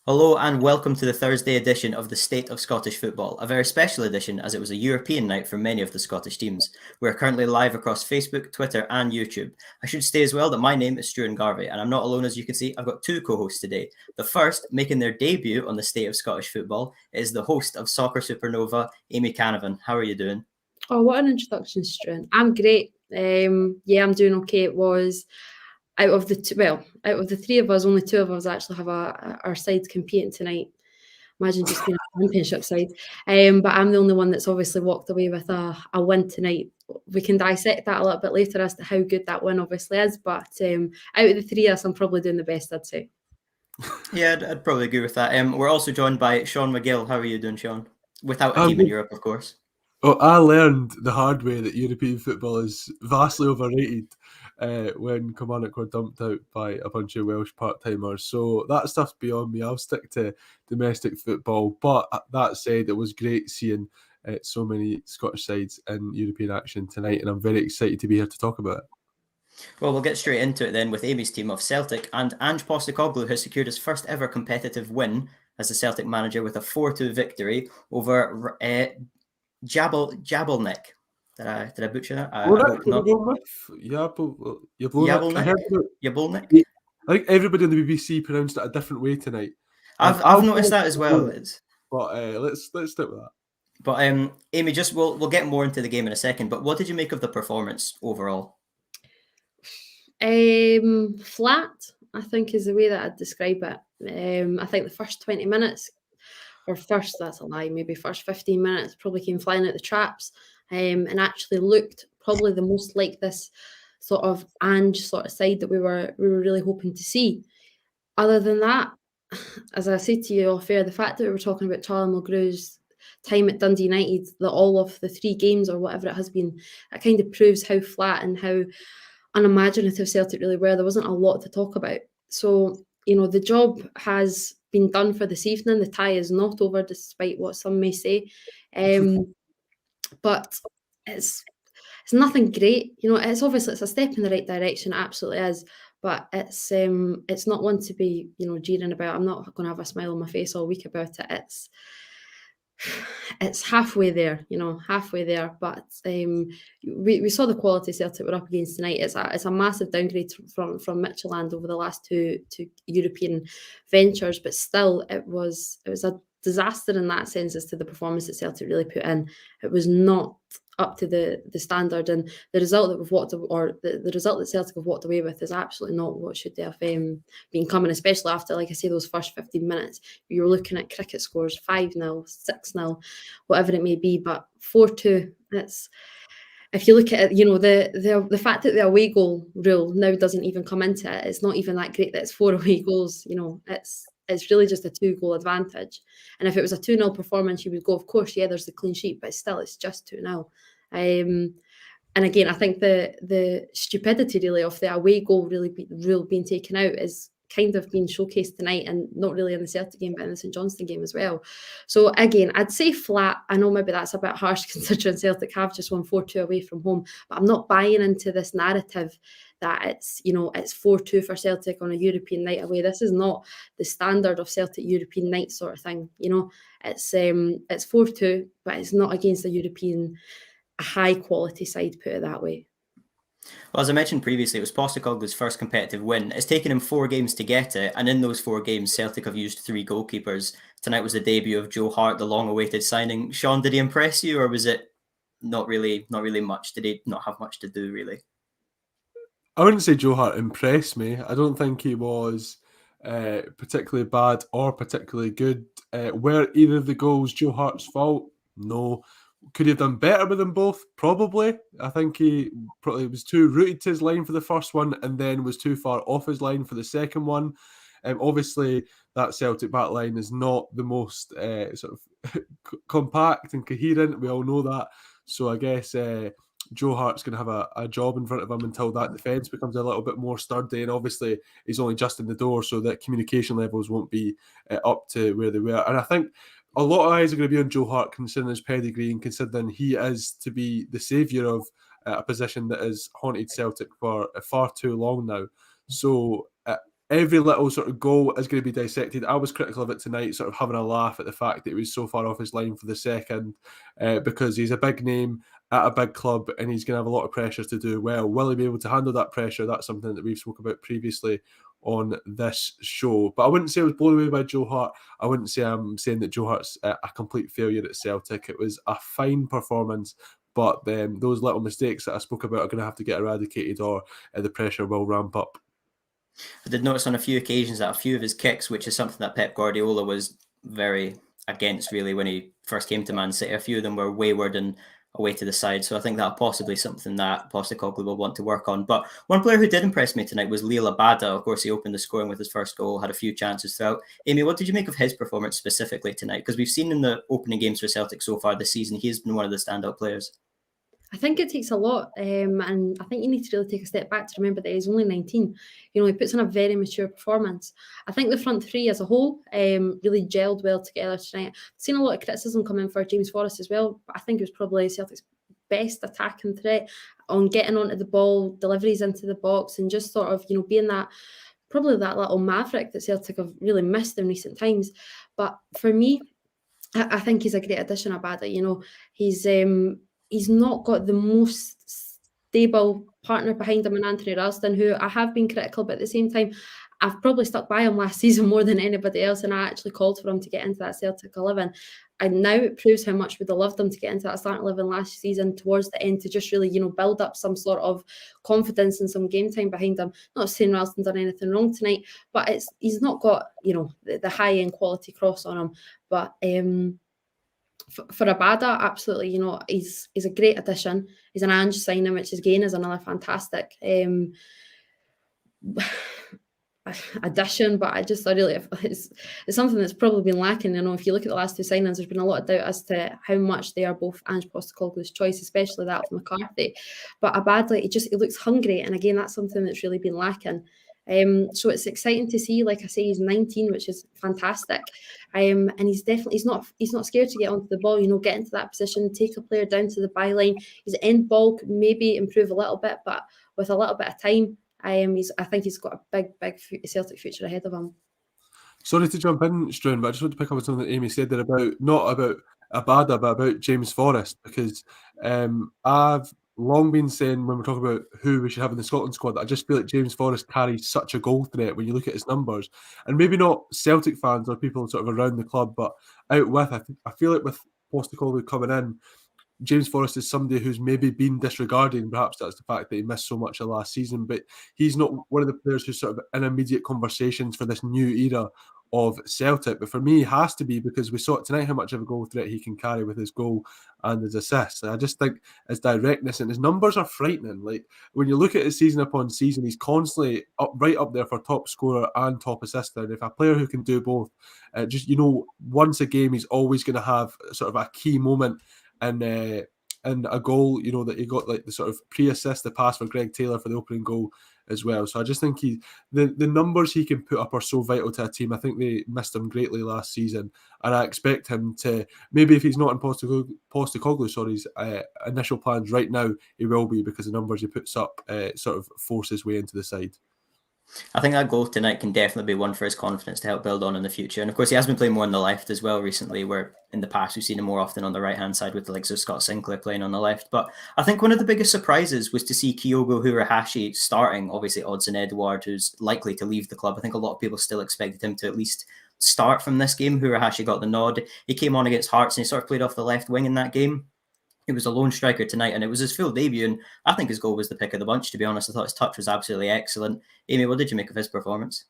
Hello and welcome to the Thursday edition of the State of Scottish Football, a very special edition as it was a European night for many of the Scottish teams. We are currently live across Facebook, Twitter and YouTube. I should say as well that my name is Stuart Garvey and I'm not alone. As you can see, I've got two co-hosts today. The first, making their debut on the State of Scottish Football, is the host of Soccer Supernova, Amy Canavan. How are you doing? Oh, what an introduction, Struan. I'm great. I'm doing okay. It was out of the three of us, only two of us actually have our side competing tonight. Imagine just being a championship side. But I'm the only one that's obviously walked away with a win tonight. We can dissect that a little bit later as to how good that win obviously is. But out of the three of us, I'm probably doing the best, I'd say. Yeah, I'd probably agree with that. We're also joined by Sean Mcgill. How are you doing, Sean? Without a team in Europe, of course. Oh, I learned the hard way that European football is vastly overrated when Kilmarnock were dumped out by a bunch of Welsh part-timers. So that stuff's beyond me. I'll stick to domestic football. But that said, it was great seeing so many Scottish sides in European action tonight, and I'm very excited to be here to talk about it. Well, we'll get straight into it then with Amy's team of Celtic, and Ange Postecoglou has secured his first ever competitive win as the Celtic manager with a 4-2 victory over Jablonec. Did I butcher that? I hope not. Jablonec? I think everybody on the BBC pronounced it a different way tonight. I've noticed that as well. But let's stick with that. But Amy, just we'll get more into the game in a second. But what did you make of the performance overall? Flat, I think, is the way that I'd describe it. I think the first 20 minutes, that's a lie, maybe first 15 minutes probably came flying out the traps, and actually looked probably the most like this sort of Ange sort of side that we were really hoping to see. Other than that, as I said to you off air, the fact that we were talking about Charlie Mulgrew's time at Dundee United, that all of the 3 games or whatever it has been, it kind of proves how flat and how unimaginative Celtic really were. There wasn't a lot to talk about. So, the job has been done for this evening. The tie is not over, despite what some may say. But it's nothing great. It's obviously it's a step in the right direction. It absolutely is. But it's not one to be, jeering about. I'm not going to have a smile on my face all week about it. It's halfway there, halfway there. But we saw the quality Celtic were up against tonight. It's a massive downgrade from Mccann over the last two European ventures, but still it was a disaster in that sense as to the performance that Celtic really put in. It was not up to the standard, and the result that the result that Celtic have walked away with is absolutely not what should they have been coming, especially after, like I say, those first 15 minutes. You were looking at cricket scores 5-0, 6-0, whatever it may be, but 4-2. If you look at it, the fact that the away goal rule now doesn't even come into it, it's not even that great that it's 4 away goals. It's really just a 2-goal advantage. And if it was a 2-0 performance, you would go, of course, yeah, there's the clean sheet, but still, it's just 2-0. And again, I think the stupidity really of the away goal rule being taken out is kind of being showcased tonight, and not really in the Celtic game, but in the St Johnstone game as well. So again, I'd say flat. I know maybe that's a bit harsh considering Celtic have just won 4-2 away from home, but I'm not buying into this narrative that it's 4-2 for Celtic on a European night away. This is not the standard of Celtic European night sort of thing. It's 4-2, but it's not against a high quality side, put it that way. Well, as I mentioned previously, it was Postecoglou's first competitive win. It's taken him 4 games to get it, and in those 4 games, Celtic have used 3 goalkeepers. Tonight was the debut of Joe Hart, the long-awaited signing. Sean, did he impress you, or was it not really much? Did he not have much to do, really? I wouldn't say Joe Hart impressed me. I don't think he was particularly bad or particularly good. Were either of the goals Joe Hart's fault? No. Could he have done better with them both? Probably. I think he probably was too rooted to his line for the first one and then was too far off his line for the second one. Obviously, that Celtic back line is not the most sort of compact and coherent. We all know that. So I guess Joe Hart's going to have a job in front of him until that defence becomes a little bit more sturdy. And obviously, he's only just in the door, so that communication levels won't be up to where they were. And I think a lot of eyes are going to be on Joe Hart, considering his pedigree and considering he is to be the saviour of a position that has haunted Celtic for far too long now. So every little sort of goal is going to be dissected. I was critical of it tonight, sort of having a laugh at the fact that he was so far off his line for the second, because he's a big name at a big club and he's going to have a lot of pressure to do well. Will he be able to handle that pressure? That's something that we've spoken about previously on this show. But I wouldn't say I was blown away by Joe Hart. I wouldn't say I'm saying that Joe Hart's a complete failure at Celtic. It was a fine performance, but those little mistakes that I spoke about are going to have to get eradicated, or the pressure will ramp up. I did notice on a few occasions that a few of his kicks, which is something that Pep Guardiola was very against really when he first came to Man City, a few of them were wayward and away to the side. So I think that's possibly something that Postecoglou will want to work on. But one player who did impress me tonight was Liel Abada. Of course, he opened the scoring with his first goal, had a few chances throughout. Amy, what did you make of his performance specifically tonight? Because we've seen in the opening games for Celtic so far this season, he's been one of the standout players. I think it takes a lot, and I think you need to really take a step back to remember that he's only 19. He puts in a very mature performance. I think the front three as a whole really gelled well together tonight. I've seen a lot of criticism come in for James Forrest as well, but I think it was probably Celtic's best attacking threat on getting onto the ball, deliveries into the box, and just sort of, being probably that little maverick that Celtic have really missed in recent times. But for me, I think he's a great addition, Abada. He's not got the most stable partner behind him in Anthony Ralston, who I have been critical, but at the same time, I've probably stuck by him last season more than anybody else, and I actually called for him to get into that Celtic 11. And now it proves how much we'd have loved him to get into that starting 11 last season towards the end, to just really, build up some sort of confidence and some game time behind him. Not saying Ralston done anything wrong tonight, but he's not got, the high-end quality cross on him. But for Abada, absolutely, he's a great addition. He's an Ange signing, which again is another fantastic addition. But I really, it's something that's probably been lacking. If you look at the last two signings, there's been a lot of doubt as to how much they are both Ange Postecoglou's choice, especially that of McCarthy. But Abada, he looks hungry, and again, that's something that's really been lacking. So it's exciting to see. Like I say, he's 19, which is fantastic, and he's not scared to get onto the ball. Get into that position, take a player down to the byline. His end ball could maybe improve a little bit, but with a little bit of time, I think he's got a big Celtic future ahead of him. Sorry to jump in, Struan, but I just want to pick up on something that Amy said there about not about Abada, but about James Forrest, because I've long been saying when we're talking about who we should have in the Scotland squad, that I just feel like James Forrest carries such a goal threat when you look at his numbers. And maybe not Celtic fans or people sort of around the club, but out with, I feel like with Postecoglou coming in, James Forrest is somebody who's maybe been disregarded, and perhaps that's the fact that he missed so much of last season, but he's not one of the players who's sort of in immediate conversations for this new era of Celtic. But for me, he has to be, because we saw it tonight how much of a goal threat he can carry with his goal and his assists. And I just think his directness and his numbers are frightening. Like, when you look at his season upon season, he's constantly right up there for top scorer and top assister. And if a player who can do both, once a game, he's always going to have sort of a key moment and a goal, that he got, like the sort of pre-assist, the pass for Greg Taylor for the opening goal as well. So I just think the numbers he can put up are so vital to a team. I think they missed him last season, and I expect him to, maybe if he's not in Postecoglou's initial plans right now, he will be, because the numbers he puts up sort of force his way into the side. I think that goal tonight can definitely be one for his confidence to help build on in the future. And of course, he has been playing more on the left as well recently, where in the past we've seen him more often on the right-hand side with the likes of Scott Sinclair playing on the left. But I think one of the biggest surprises was to see Kyogo Hirahashi starting, obviously Odsonne Edouard, who's likely to leave the club. I think a lot of people still expected him to at least start from this game. Hirahashi got the nod. He came on against Hearts and he sort of played off the left wing in that game. He was a lone striker tonight, and it was his full debut, and I think his goal was the pick of the bunch, to be honest. I thought his touch was absolutely excellent. Amy, what did you make of his performance?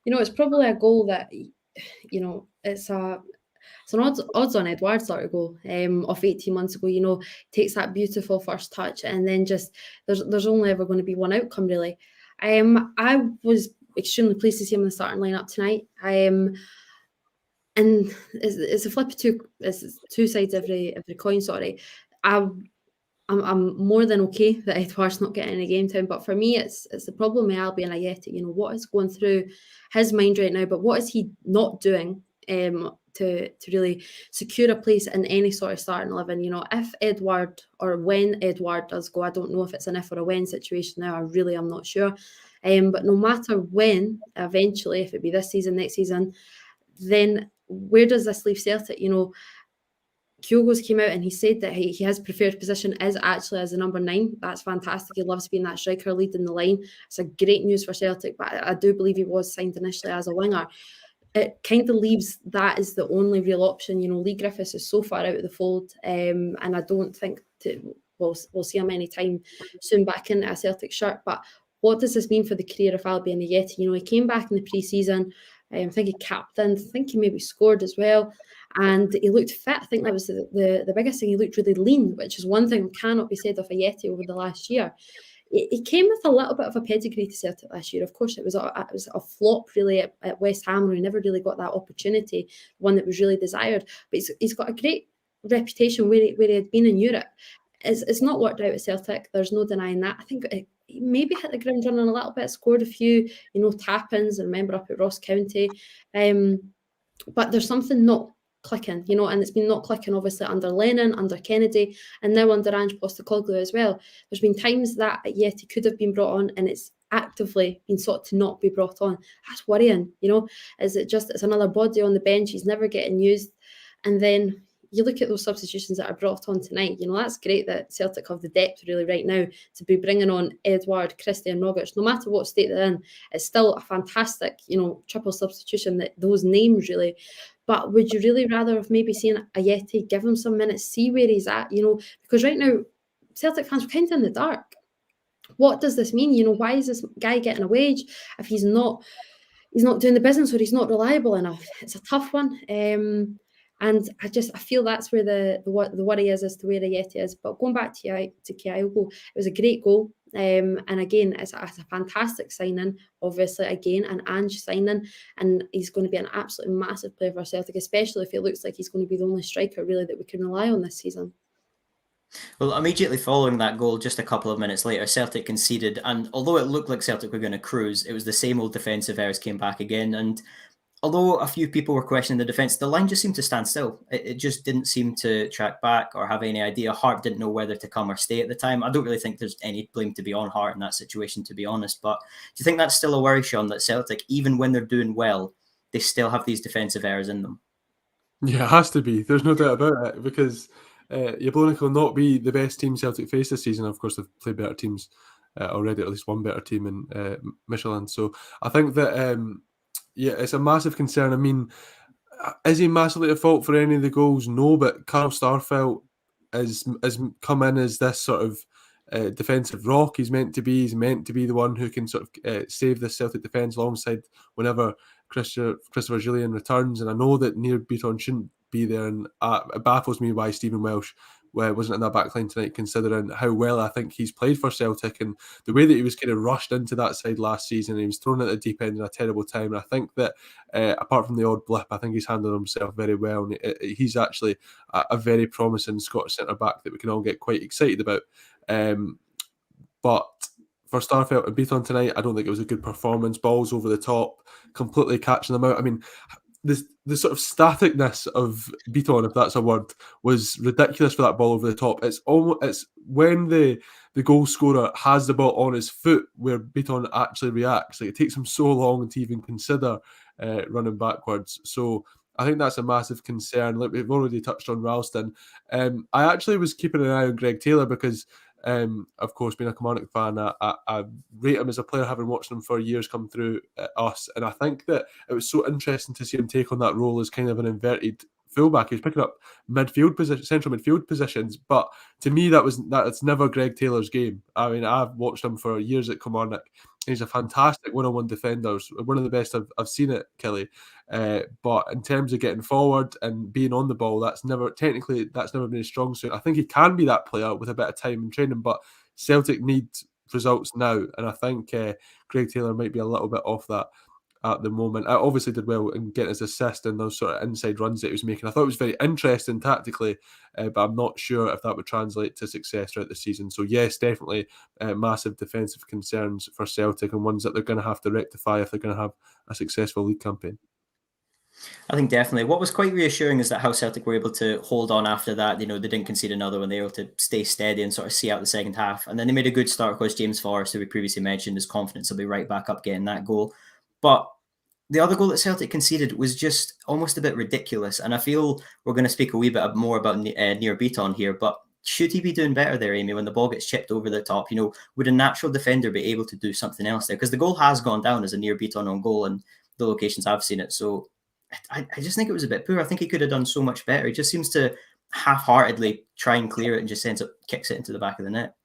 It's probably a goal that, it's an odds-on Edouard sort of goal of 18 months ago. Takes that beautiful first touch, and then just there's only ever going to be one outcome, really. I was extremely pleased to see him in the starting lineup tonight. And it's a flip of two sides every coin. Sorry. I'm more than okay that Edouard's not getting any game time, but for me, it's the problem with Albion Ayeti. What is going through his mind right now, but what is he not doing to really secure a place in any sort of starting 11? If Edouard, or when Edouard does go, I don't know if it's an if or a when situation now. I really am not sure. But no matter when, eventually, if it be this season, next season, then where does this leave Celtic? Kyogo's came out and he said that his preferred position is actually as a number 9. That's fantastic. He loves being that striker leading the line. It's a great news for Celtic, but I do believe he was signed initially as a winger. It kind of leaves that as the only real option. Lee Griffiths is so far out of the fold, and I don't think we'll see him anytime soon back in a Celtic shirt. But what does this mean for the career of Albion Ajeti? He came back in the pre-season. I think he captained. I think he maybe scored as well. And he looked fit. I think that was the biggest thing. He looked really lean, which is one thing that cannot be said of Ajeti over the last year. He came with a little bit of a pedigree to Celtic last year. Of course, it was a flop really at West Ham, where he never really got that opportunity, one that was really desired. But he's got a great reputation where he had been in Europe. It's not worked out at Celtic. There's no denying that. I think he maybe hit the ground running a little bit, scored a few, tap-ins, and remember up at Ross County. But there's something not clicking, and it's been not clicking obviously under Lennon, under Kennedy, and now under Ange Postecoglou as well. There's been times that Ajeti could have been brought on and it's actively been sought to not be brought on. That's worrying, it's another body on the bench. He's never getting used. And then you look at those substitutions that are brought on tonight, that's great that Celtic have the depth really right now to be bringing on Edouard, Christie and Rogic. No matter what state they're in, it's still a fantastic, triple substitution, that those names really. But would you really rather have maybe seen Ajeti, give him some minutes, see where he's at, because right now Celtic fans are kind of in the dark. What does this mean? Why is this guy getting a wage if he's not doing the business, or he's not reliable enough? It's a tough one. And I feel that's where the worry is as to where Ajeti is. But going back to Kyogo, it was a great goal. And again, it's a fantastic signing, obviously, again, an Ange signing. And he's going to be an absolutely massive player for Celtic, especially if it looks like he's going to be the only striker, really, that we can rely on this season. Well, immediately following that goal, just a couple of minutes later, Celtic conceded. And although it looked like Celtic were going to cruise, it was the same old defensive errors came back again. And although a few people were questioning the defence, the line just seemed to stand still. It just didn't seem to track back or have any idea. Hart didn't know whether to come or stay at the time. I don't really think there's any blame to be on Hart in that situation, to be honest. But do you think that's still a worry, Sean, that Celtic, even when they're doing well, they still have these defensive errors in them? Yeah, it has to be. There's no doubt about it, because Jablonec will not be the best team Celtic face this season. Of course, they've played better teams already, at least one better team in Michelin. So I think that... it's a massive concern. I mean, is he massively at fault for any of the goals? No, but Carl Starfelt has come in as this sort of defensive rock. He's meant to be the one who can sort of save the Celtic defence alongside whenever Christopher Julian returns. And I know that Nir Bitton shouldn't be there, and it baffles me why Stephen Welsh wasn't in that backline tonight, considering how well I think he's played for Celtic and the way that he was kind of rushed into that side last season. He was thrown at the deep end in a terrible time, and I think that apart from the odd blip, I think he's handled himself very well, and he's actually a very promising Scottish centre-back that we can all get quite excited about. But for Starfelt and Beaton tonight, I don't think it was a good performance. Balls over the top, completely catching them out. I mean, the sort of staticness of Beaton, if that's a word, was ridiculous for that ball over the top. It's when the goal scorer has the ball on his foot where Beaton actually reacts. Like, it takes him so long to even consider running backwards. So I think that's a massive concern. Like, we've already touched on Ralston. I actually was keeping an eye on Greg Taylor because, of course, being a Kilmarnock fan, I rate him as a player, having watched him for years come through us. And I think that it was so interesting to see him take on that role as kind of an inverted fullback. He was picking up central midfield positions, but to me, it's never Greg Taylor's game. I mean, I've watched him for years at Kilmarnock. He's a fantastic one-on-one defender, one of the best I've seen it, Kelly. But in terms of getting forward and being on the ball, that's never been his strong suit. I think he can be that player with a bit of time and training, but Celtic need results now, and I think Greg Taylor might be a little bit off that at the moment. I obviously did well in getting his assist and those sort of inside runs that he was making. I thought it was very interesting tactically, but I'm not sure if that would translate to success throughout the season. So yes, definitely massive defensive concerns for Celtic, and ones that they're going to have to rectify if they're going to have a successful league campaign. I think definitely. What was quite reassuring is that how Celtic were able to hold on after that. They didn't concede another one. They were able to stay steady and sort of see out the second half. And then they made a good start. Of course, James Forrest, who we previously mentioned, his confidence will be right back up getting that goal. But the other goal that Celtic conceded was just almost a bit ridiculous. And I feel we're going to speak a wee bit more about Nir Bitton here. But should he be doing better there, Amy, when the ball gets chipped over the top? Would a natural defender be able to do something else there? Because the goal has gone down as a Nir Bitton on goal and the locations I've seen it. So I just think it was a bit poor. I think he could have done so much better. He just seems to half-heartedly try and clear it and just ends up kicks it into the back of the net.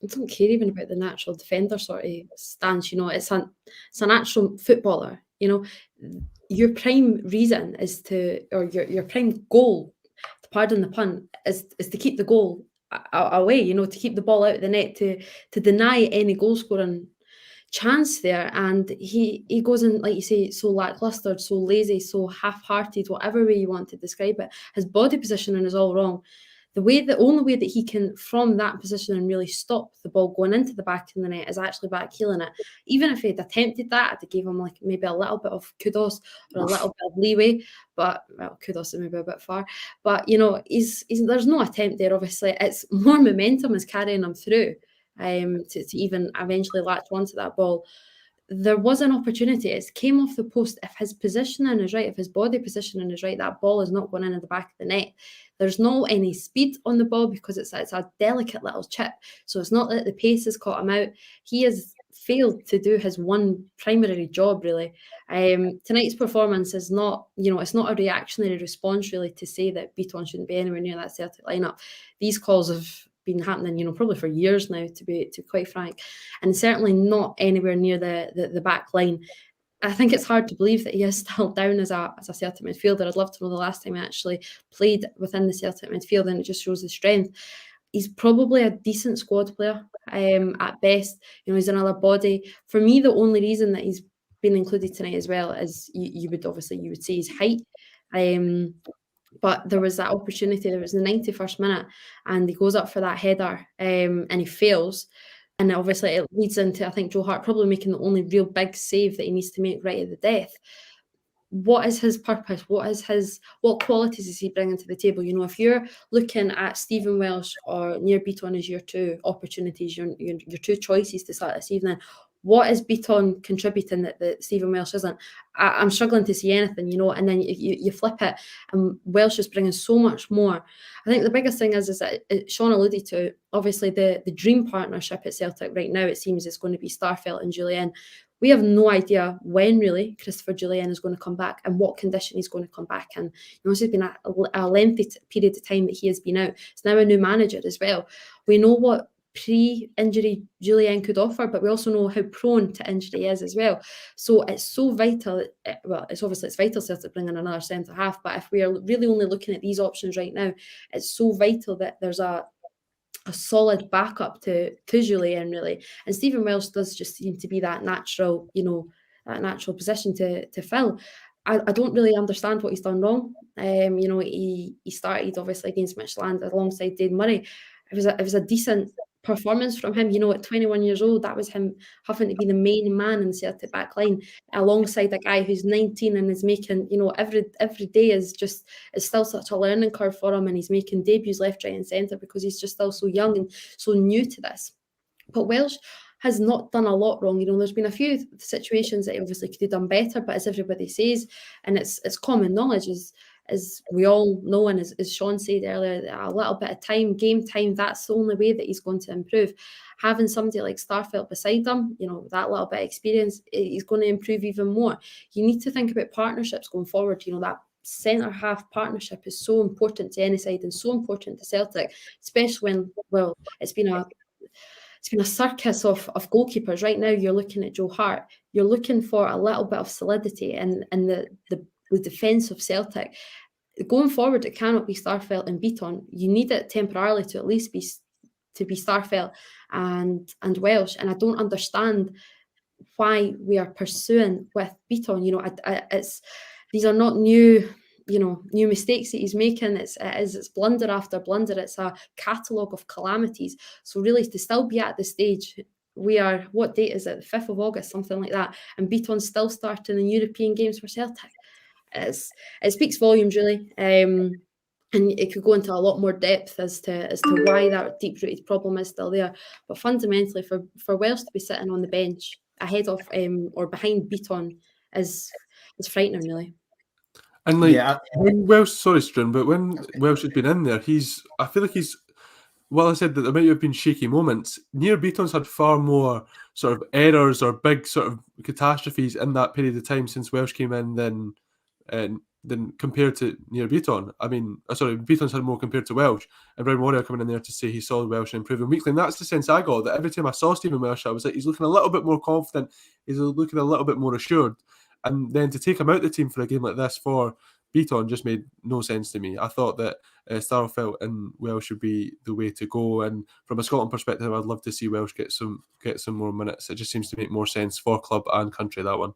I don't care even about the natural defender sort of stance. It's a natural footballer. Your prime reason is or your prime goal, to pardon the pun, is to keep the goal away. To keep the ball out of the net, to deny any goal scoring chance there. And he goes in, like you say, so lackluster, so lazy, so half-hearted, whatever way you want to describe it. His body positioning is all wrong. The only way that he can, from that position, and really stop the ball going into the back of the net is actually back heeling it. Even if he'd attempted that, I'd give him maybe a little bit of kudos or a little bit of leeway. But kudos is maybe a bit far. But there's no attempt there. Obviously, it's more momentum is carrying him through to even eventually latch onto that ball. There was an opportunity. It came off the post. If his positioning is right, if his body positioning is right, that ball is not going in the back of the net. There's no any speed on the ball because it's a delicate little chip. So it's not that the pace has caught him out. He has failed to do his one primary job, really. Tonight's performance is not, it's not a reactionary response, really, to say that Bitton shouldn't be anywhere near that Celtic lineup. These calls have been happening, probably for years now, to be quite frank, and certainly not anywhere near the back line. I think it's hard to believe that he is still down as a Celtic midfielder. I'd love to know the last time he actually played within the Celtic midfield, and it just shows the strength. He's probably a decent squad player at best. He's another body. For me, the only reason that he's been included tonight as well is you would say his height. But there was that opportunity. There was the 91st minute, and he goes up for that header, and he fails. And obviously, it leads into, I think, Joe Hart probably making the only real big save that he needs to make right at the death. What is his purpose? What qualities is he bringing to the table? If you're looking at Stephen Welsh or Nir Bitton as your two opportunities, your two choices to start this evening, what is Bitton contributing that Stephen Welsh isn't? I'm struggling to see anything, and then you flip it, and Welsh is bringing so much more. I think the biggest thing is that Sean alluded to, obviously, the dream partnership at Celtic right now, it seems, is going to be Starfelt and Jullien. We have no idea when, really, Christopher Jullien is going to come back and what condition he's going to come back in. This has been a lengthy period of time that he has been out. It's now a new manager as well. We know what pre-injury Jullien could offer, but we also know how prone to injury he is as well. So it's so vital. It's vital to bring in another centre half. But if we are really only looking at these options right now, it's so vital that there's a solid backup to Jullien, really. And Stephen Welsh does just seem to be that natural, that natural position to fill. I don't really understand what he's done wrong. He started obviously against Midtjylland alongside Dave Murray. It was a decent performance from him. At 21 years old, that was him having to be the main man in the Celtic back line alongside a guy who's 19 and is making, every day is still such a learning curve for him, and he's making debuts left, right and centre because he's just still so young and so new to this. But Welsh has not done a lot wrong. There's been a few situations that he obviously could have done better, but as everybody says, and it's common knowledge, as we all know, and as Sean said earlier, a little bit of time, game time, that's the only way that he's going to improve. Having somebody like Starfelt beside him, that little bit of experience, he's going to improve even more. You need to think about partnerships going forward. That centre-half partnership is so important to any side and so important to Celtic, especially when, it's been a circus of goalkeepers. Right now, you're looking at Joe Hart. You're looking for a little bit of solidity in the defence of Celtic. Going forward, it cannot be Starfelt and Bitton. You need it temporarily to at least be Starfelt and Welsh. And I don't understand why we are pursuing with Bitton. These are not new mistakes that he's making. It's blunder after blunder. It's a catalogue of calamities. So really, to still be at this stage, we are, what date is it? The 5th of August, something like that. And Bitton's still starting in European games for Celtic. it speaks volumes, really. And it could go into a lot more depth as to why that deep-rooted problem is still there. But fundamentally, for Welsh to be sitting on the bench ahead of or behind Beaton is frightening, really. And when Welsh, sorry, Strin, but when Welsh has been in there, I feel like he's. Well, I said that there might have been shaky moments. Near Beaton's had far more sort of errors or big sort of catastrophes in that period of time since Welsh came in than compared to near Beaton. I mean, sorry, Beaton's had more compared to Welsh. And Brian Warrior coming in there to say he saw Welsh improving weekly. And that's the sense I got, that every time I saw Stephen Welsh, I was like, he's looking a little bit more confident. He's looking a little bit more assured. And then to take him out the team for a game like this for Beaton just made no sense to me. I thought that Starfelt and Welsh would be the way to go. And from a Scotland perspective, I'd love to see Welsh get some more minutes. It just seems to make more sense for club and country, that one.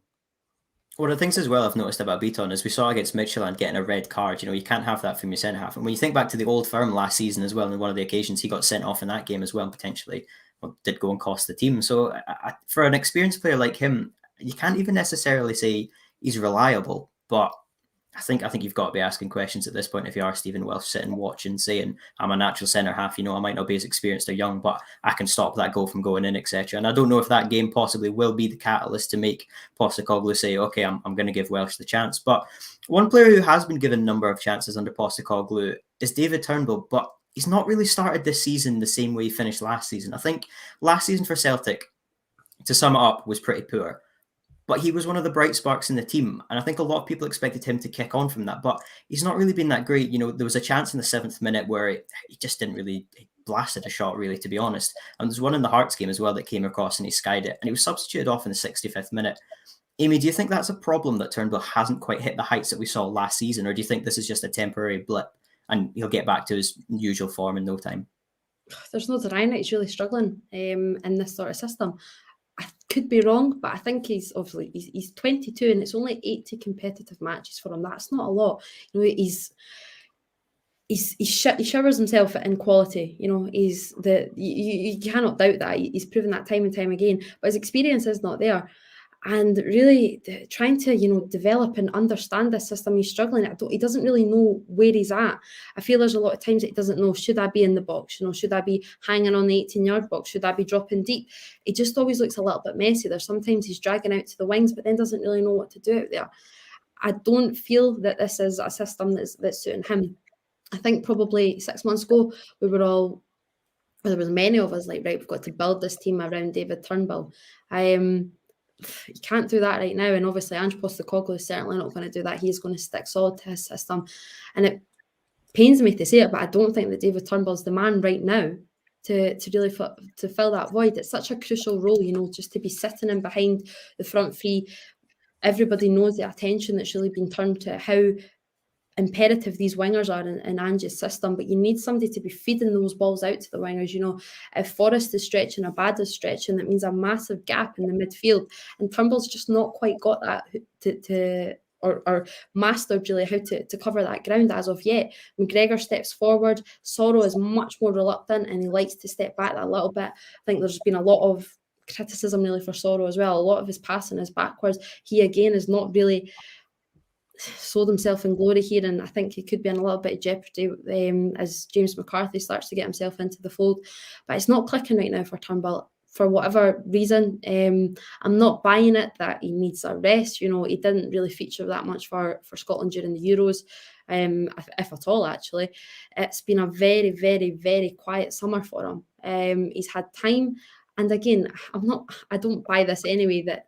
One of the things as well I've noticed about Beaton is we saw against Mccann getting a red card. You can't have that from your centre half. And when you think back to the Old Firm last season as well, on one of the occasions he got sent off in that game as well, potentially did go and cost the team. So for an experienced player like him, you can't even necessarily say he's reliable, but I think you've got to be asking questions at this point if you are Stephen Welsh sitting watching, saying, I'm a natural centre half, I might not be as experienced or young, but I can stop that goal from going in, etc. And I don't know if that game possibly will be the catalyst to make Postecoglou say, okay, I'm going to give Welsh the chance. But one player who has been given a number of chances under Postecoglou is David Turnbull, but he's not really started this season the same way he finished last season. I think last season for Celtic, to sum it up, was pretty poor. But he was one of the bright sparks in the team. And I think a lot of people expected him to kick on from that. But he's not really been that great. There was a chance in the 7th minute where he just didn't really blasted a shot, really, to be honest. And there's one in the Hearts game as well that came across and he skied it. And he was substituted off in the 65th minute. Amy, do you think that's a problem that Turnbull hasn't quite hit the heights that we saw last season? Or do you think this is just a temporary blip and he'll get back to his usual form in no time? There's no denying it. He's really struggling in this sort of system. I could be wrong, but I think he's 22 and it's only 80 competitive matches for him. That's not a lot. He showers himself in quality. You cannot doubt that. He's proven that time and time again. But his experience is not there. And really trying to, develop and understand this system, he's struggling. He doesn't really know where he's at. I feel there's a lot of times that he doesn't know, should I be in the box? Should I be hanging on the 18-yard box? Should I be dropping deep? It just always looks a little bit messy. There's sometimes he's dragging out to the wings, but then doesn't really know what to do out there. I don't feel that this is a system that's suiting him. I think probably 6 months ago, there was many of us like, right, we've got to build this team around David Turnbull. You can't do that right now, and obviously Ange Postecoglou is certainly not going to do that. He's going to stick solid to his system, and it pains me to say it, but I don't think that David Turnbull's the man right now to really to fill that void. It's such a crucial role, just to be sitting in behind the front three. Everybody knows the attention that's really been turned to how imperative these wingers are in Ange's system, but you need somebody to be feeding those balls out to the wingers. If Forrest is stretching, Abad is stretching, that means a massive gap in the midfield, and Turnbull's just not quite got that or mastered really how to cover that ground as of yet. McGregor steps forward, Sorrow is much more reluctant and he likes to step back that little bit. I think there's been a lot of criticism really for Sorrow as well. A lot of his passing is backwards. He again is not really sold himself in glory here, and I think he could be in a little bit of jeopardy as James McCarthy starts to get himself into the fold. But it's not clicking right now for Turnbull for whatever reason. I'm not buying it that he needs a rest. He didn't really feature that much for Scotland during the Euros, if at all. Actually, it's been a very, very, very quiet summer for him. He's had time. And again, I don't buy this anyway that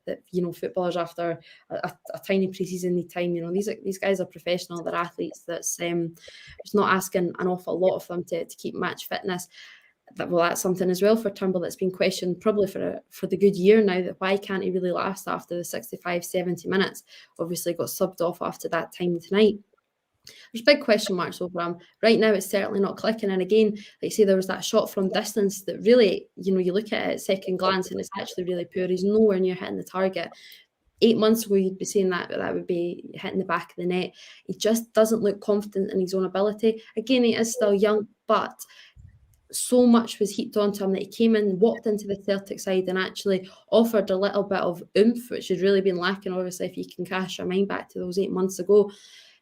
footballers after a tiny pre-season need time. These guys are professional, they're athletes. That's it's not asking an awful lot of them to keep match fitness. That's something as well for Turnbull that's been questioned probably for the good year now, that why can't he really last after the 65-70 minutes? Obviously got subbed off after that time tonight. There's big question marks over him. Right now, it's certainly not clicking. And again, like I say, there was that shot from distance that really, you look at it at second glance and it's actually really poor. He's nowhere near hitting the target. 8 months ago, you'd be saying that would be hitting the back of the net. He just doesn't look confident in his own ability. Again, he is still young, but so much was heaped onto him that he came in, walked into the Celtic side and actually offered a little bit of oomph, which had really been lacking, obviously, if you can cast your mind back to those 8 months ago.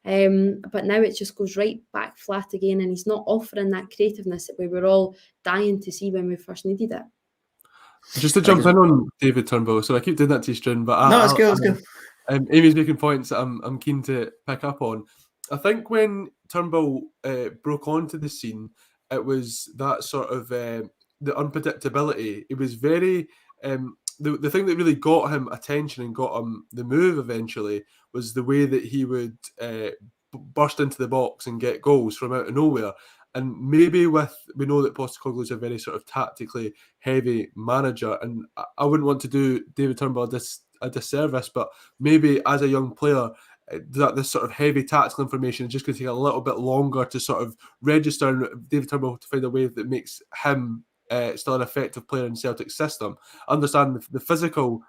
But now it just goes right back flat again, and he's not offering that creativeness that we were all dying to see when we first needed it. Just to jump in on David Turnbull, so I keep doing that to you, Strin, but let's go. Amy's making points that I'm keen to pick up on. I think when Turnbull broke onto the scene, it was that sort of the unpredictability. It was very the thing that really got him attention and got him the move eventually was the way that he would burst into the box and get goals from out of nowhere. And maybe we know that Postecoglou is a very sort of tactically heavy manager, and I wouldn't want to do David Turnbull a disservice, but maybe as a young player, that this sort of heavy tactical information is just going to take a little bit longer to sort of register, and David Turnbull to find a way that makes him still an effective player in Celtic's system. I understand the physical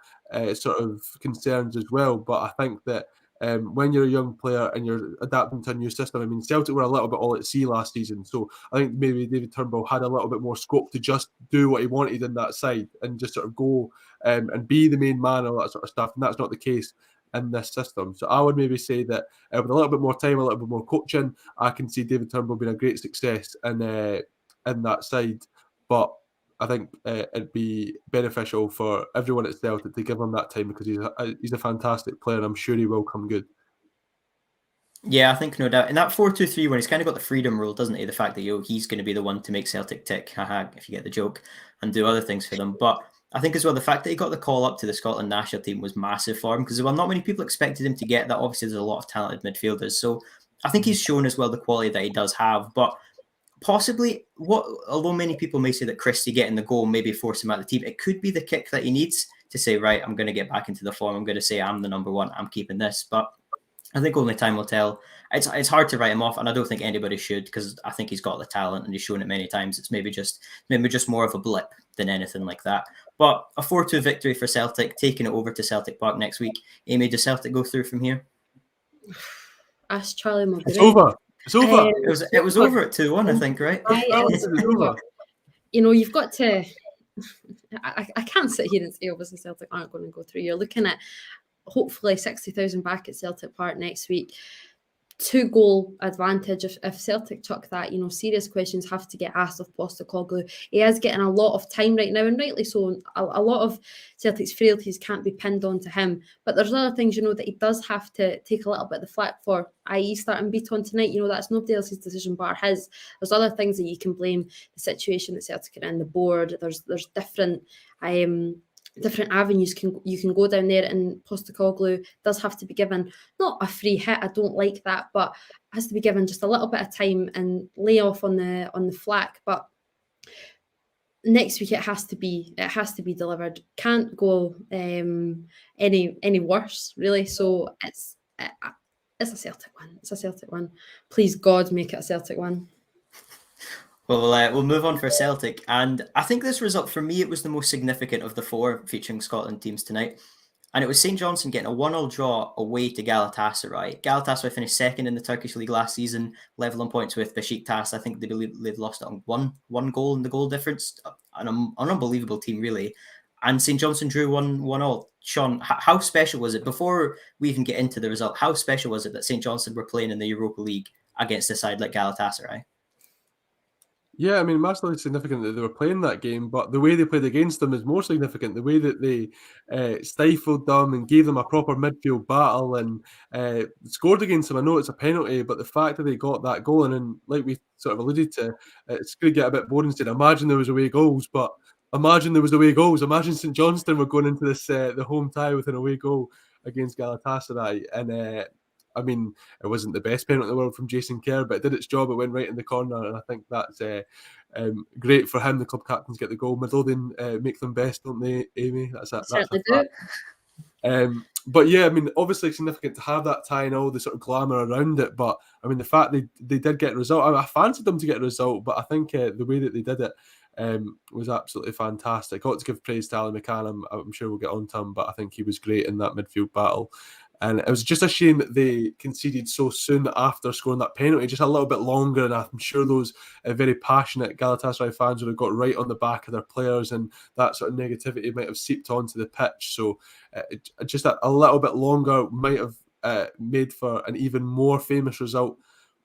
sort of concerns as well, but I think that when you're a young player and you're adapting to a new system, I mean, Celtic were a little bit all at sea last season, so I think maybe David Turnbull had a little bit more scope to just do what he wanted in that side and just sort of go and be the main man and all that sort of stuff, and that's not the case in this system. So I would maybe say that with a little bit more time, a little bit more coaching, I can see David Turnbull being a great success in that side. But I think it'd be beneficial for everyone at Celtic to give him that time because he's a fantastic player and I'm sure he will come good. Yeah, I think no doubt. In that 4-2-3, when he's kind of got the freedom rule, doesn't he? The fact that he's going to be the one to make Celtic tick, haha, if you get the joke, and do other things for them. But I think as well, the fact that he got the call up to the Scotland national team was massive for him because not many people expected him to get that. Obviously, there's a lot of talented midfielders. So I think he's shown as well the quality that he does have. But possibly, although many people may say that Christie getting the goal maybe force him out of the team, it could be the kick that he needs to say, right, I'm going to get back into the form. I'm going to say I'm the number one. I'm keeping this. But I think only time will tell. It's hard to write him off, and I don't think anybody should because I think he's got the talent and he's shown it many times. It's maybe just more of a blip than anything like that. But a 4-2 victory for Celtic, taking it over to Celtic Park next week. Amy, does Celtic go through from here? Ask Charlie Mcgill. It's over. It's over. It was over at 2-1, I think, right? It's over. You know, you've got to. I can't sit here and say obviously Celtic aren't going to go through. You're looking at hopefully 60,000 back at Celtic Park next week. 2-goal advantage. If Celtic chuck that, serious questions have to get asked of Postecoglou. He is getting a lot of time right now, and rightly so. A lot of Celtic's frailties can't be pinned onto him. But there's other things, that he does have to take a little bit of the flak for, i.e. starting Beaton tonight. That's nobody else's decision bar his. There's other things that you can blame the situation that Celtic are in, the board. There's different avenues you can go down there, and Postecoglou does have to be given not a free hit. I don't like that, but has to be given just a little bit of time and lay off on the flak. But next week it has to be delivered. Can't go any worse really. So it's a Celtic one. It's a Celtic one. Please God, make it a Celtic one. Well, we'll move on for Celtic. And I think this result, for me, it was the most significant of the four featuring Scotland teams tonight. And it was St Johnstone getting a 1-0 draw away to Galatasaray. Galatasaray finished second in the Turkish league last season, level on points with Besiktas. I think they believe they've lost it on one goal in the goal difference. An unbelievable team, really. And St Johnstone drew 1-1. Sean, how special was it, before we even get into the result, how special was it that St Johnstone were playing in the Europa League against a side like Galatasaray? Yeah, I mean, massively significant that they were playing that game, but the way they played against them is more significant. The way that they stifled them and gave them a proper midfield battle and scored against them. I know it's a penalty, but the fact that they got that goal, and like we sort of alluded to, it's going to get a bit boring saying, imagine there was away goals, but imagine there was away goals. Imagine St Johnstone were going into this the home tie with an away goal against Galatasaray, and I mean, it wasn't the best penalty in the world from Jason Kerr, but it did its job. It went right in the corner, and I think that's great for him. The club captains get the goal. Midlothian make them best, don't they, Amy? That's a fact. But yeah, I mean, obviously significant to have that tie and all the sort of glamour around it. But I mean, the fact they did get a result, I fancied them to get a result, but I think the way that they did it was absolutely fantastic. I ought to give praise to Alan Mccann. I'm sure we'll get on to him, but I think he was great in that midfield battle. And it was just a shame that they conceded so soon after scoring that penalty, just a little bit longer. And I'm sure those very passionate Galatasaray fans would have got right on the back of their players, and that sort of negativity might have seeped onto the pitch. So just a little bit longer might have made for an even more famous result.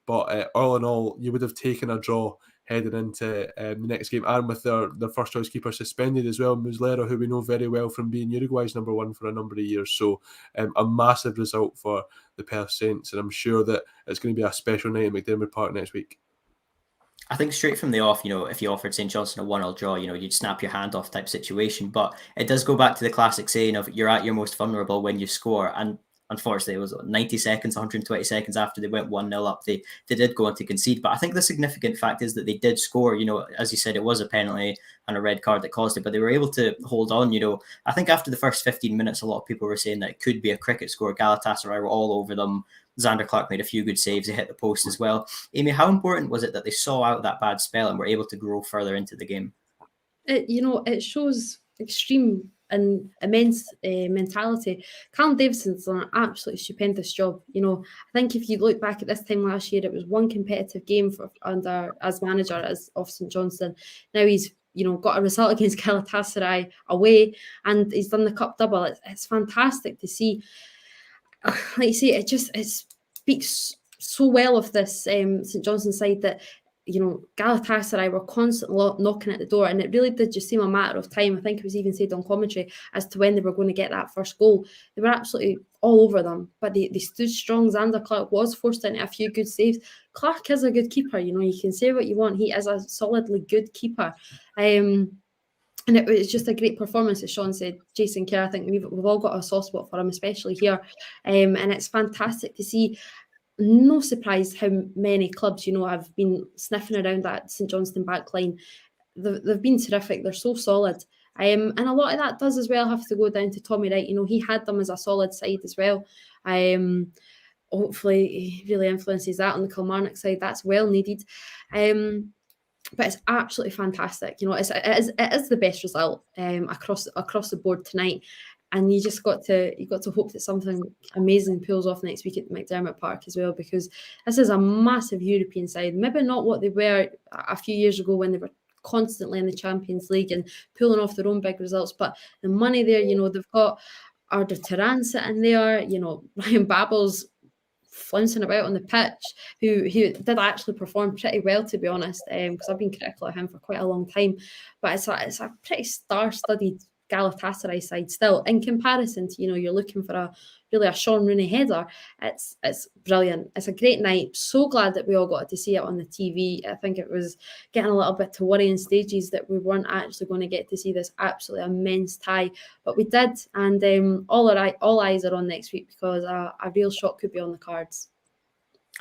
But all in all, you would have taken a draw heading into the next game, and with their first choice keeper suspended as well, Muslera, who we know very well from being Uruguay's number one for a number of years. So a massive result for the Perth Saints, and I'm sure that it's going to be a special night at McDiarmid Park next week. I think straight from the off, if you offered St Johnstone a 1-1 draw, you'd snap your hand off type situation. But it does go back to the classic saying of you're at your most vulnerable when you score. And unfortunately, it was 90 seconds, 120 seconds after they went 1-0 up, they did go on to concede. But I think the significant fact is that they did score. As you said, it was a penalty and a red card that caused it, but they were able to hold on. I think after the first 15 minutes, a lot of people were saying that it could be a cricket score. Galatasaray were all over them. Xander Clark made a few good saves. He hit the post as well. Amy, how important was it that they saw out that bad spell and were able to grow further into the game? It shows extreme and immense mentality. Callum Davidson's done an absolutely stupendous job. I think if you look back at this time last year, it was one competitive game as manager of St Johnstone. Now he's got a result against Galatasaray away, and he's done the cup double. It's fantastic to see. Like you say, it speaks so well of this St Johnstone side that Galatasaray were constantly knocking at the door, and it really did just seem a matter of time. I think it was even said on commentary as to when they were going to get that first goal. They were absolutely all over them, but they stood strong. Xander Clark was forced into a few good saves. Clark is a good keeper. You can say what you want. He is a solidly good keeper. And it was just a great performance, as Sean said. Jason Kerr, I think we've all got a soft spot for him, especially here. And it's fantastic to see. No surprise how many clubs, have been sniffing around that St Johnstone backline. They've been terrific. They're so solid. And a lot of that does as well have to go down to Tommy Wright. He had them as a solid side as well. Hopefully he really influences that on the Kilmarnock side. That's well needed. But it's absolutely fantastic. It is the best result across the board tonight. And you got to hope that something amazing pulls off next week at the McDiarmid Park as well, because this is a massive European side. Maybe not what they were a few years ago when they were constantly in the Champions League and pulling off their own big results. But the money there, they've got Arda Turan sitting there, Ryan Babel's flouncing about on the pitch, who did actually perform pretty well, to be honest, because I've been critical of him for quite a long time. But it's a pretty star-studded Galatasaray side still, in comparison to you're looking for a Sean Rooney header. It's brilliant. It's a great night. So glad that we all got to see it on the TV. I think it was getting a little bit to worrying stages that we weren't actually going to get to see this absolutely immense tie, but we did, and all eyes are on next week, because a real shock could be on the cards.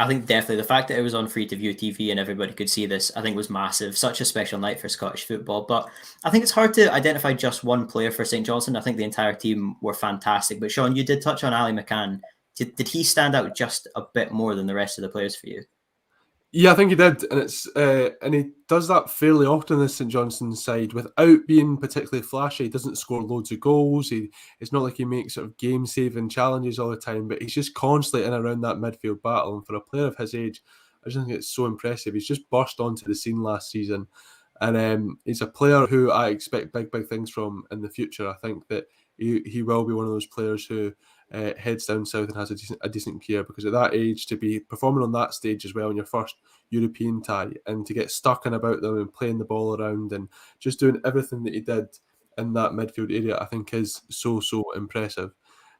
I think definitely the fact that it was on free to view TV and everybody could see this, I think was massive. Such a special night for Scottish football. But I think it's hard to identify just one player for St Johnstone. I think the entire team were fantastic. But Sean, you did touch on Ali Mccann. Did he stand out just a bit more than the rest of the players for you? Yeah, I think he did, and he does that fairly often. This St Johnstone side, without being particularly flashy, he doesn't score loads of goals. It's not like he makes sort of game-saving challenges all the time, but he's just constantly in and around that midfield battle. And for a player of his age, I just think it's so impressive. He's just burst onto the scene last season, and he's a player who I expect big things from in the future. I think that he will be one of those players who heads down south and has a decent career, because at that age, to be performing on that stage as well in your first European tie, and to get stuck in about them and playing the ball around and just doing everything that he did in that midfield area, I think is so impressive.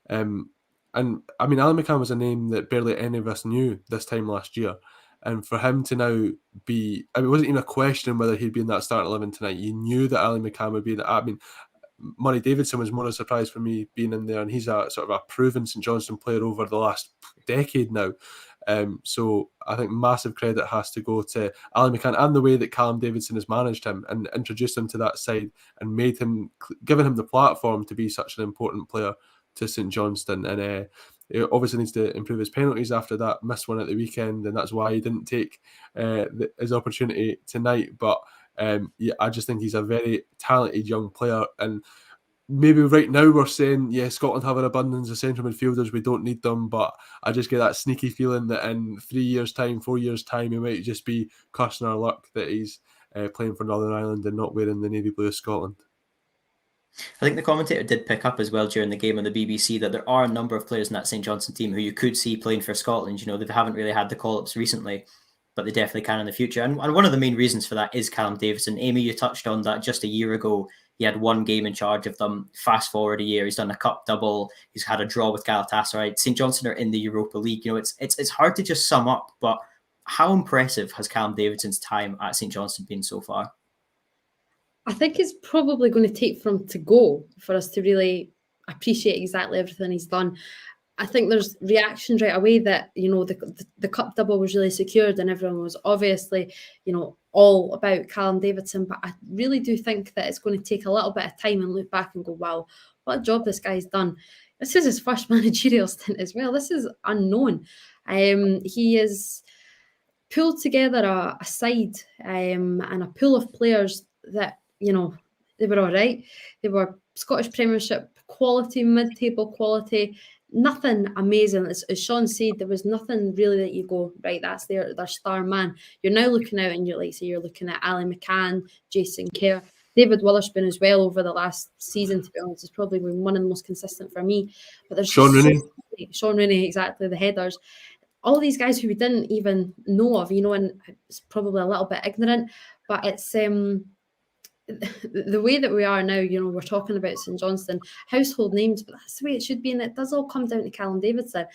And I mean, Ali Mccann was a name that barely any of us knew this time last year. And for him to now be, it wasn't even a question whether he'd be in that starting 11 tonight. You knew that Ali Mccann would be in it. I mean, Murray Davidson was more a surprise for me being in there, and he's a sort of a proven St Johnstone player over the last decade now. So I think massive credit has to go to Ali Mccann and the way that Callum Davidson has managed him and introduced him to that side and given him the platform to be such an important player to St Johnstone. And he obviously needs to improve his penalties after that missed one at the weekend, and that's why he didn't take his opportunity tonight. But yeah, I just think he's a very talented young player, and maybe right now we're saying, yeah, Scotland have an abundance of central midfielders, we don't need them, but I just get that sneaky feeling that in 3 years' time, 4 years' time, he might just be cursing our luck that he's playing for Northern Ireland and not wearing the navy blue of Scotland. I think the commentator did pick up as well during the game on the BBC that there are a number of players in that St Johnstone team who you could see playing for Scotland. You know, they haven't really had the call-ups recently, but they definitely can in the future. And one of the main reasons for that is Callum Davidson. Amy, you touched on that just a year ago. He had one game in charge of them. Fast forward a year, he's done a cup double. He's had a draw with Galatasaray. St Johnstone are in the Europa League. You know, it's hard to just sum up, but how impressive has Callum Davidson's time at St Johnstone been so far? I think it's probably going to take for him to go for us to really appreciate exactly everything he's done. I think there's reactions right away that, you know, the cup double was really secured and everyone was obviously, you know, all about Callum Davidson. But I really do think that it's going to take a little bit of time and look back and go, wow, what a job this guy's done. This is his first managerial stint as well. This is unknown. He has pulled together a side and a pool of players that, you know, they were all right. They were Scottish Premiership quality, mid-table quality, nothing amazing. As Sean said, there was nothing really that you go, right, that's their star man. You're now looking out and you're looking at Ali Mccann, Jason Kerr, David Witherspoon as well over the last season, to be honest, is probably been one of the most consistent for me. But there's Sean Rooney, exactly, the headers. All these guys who we didn't even know of, you know, and it's probably a little bit ignorant, but it's the way that we are now, you know, we're talking about St Johnstone, household names, but that's the way it should be, and it does all come down to Callum Davidson.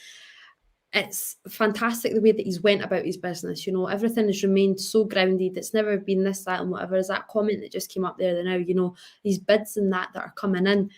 It's fantastic the way that he's went about his business, you know, everything has remained so grounded, it's never been this, that and whatever. Is that comment that just came up there now, you know, these bids and that are coming in,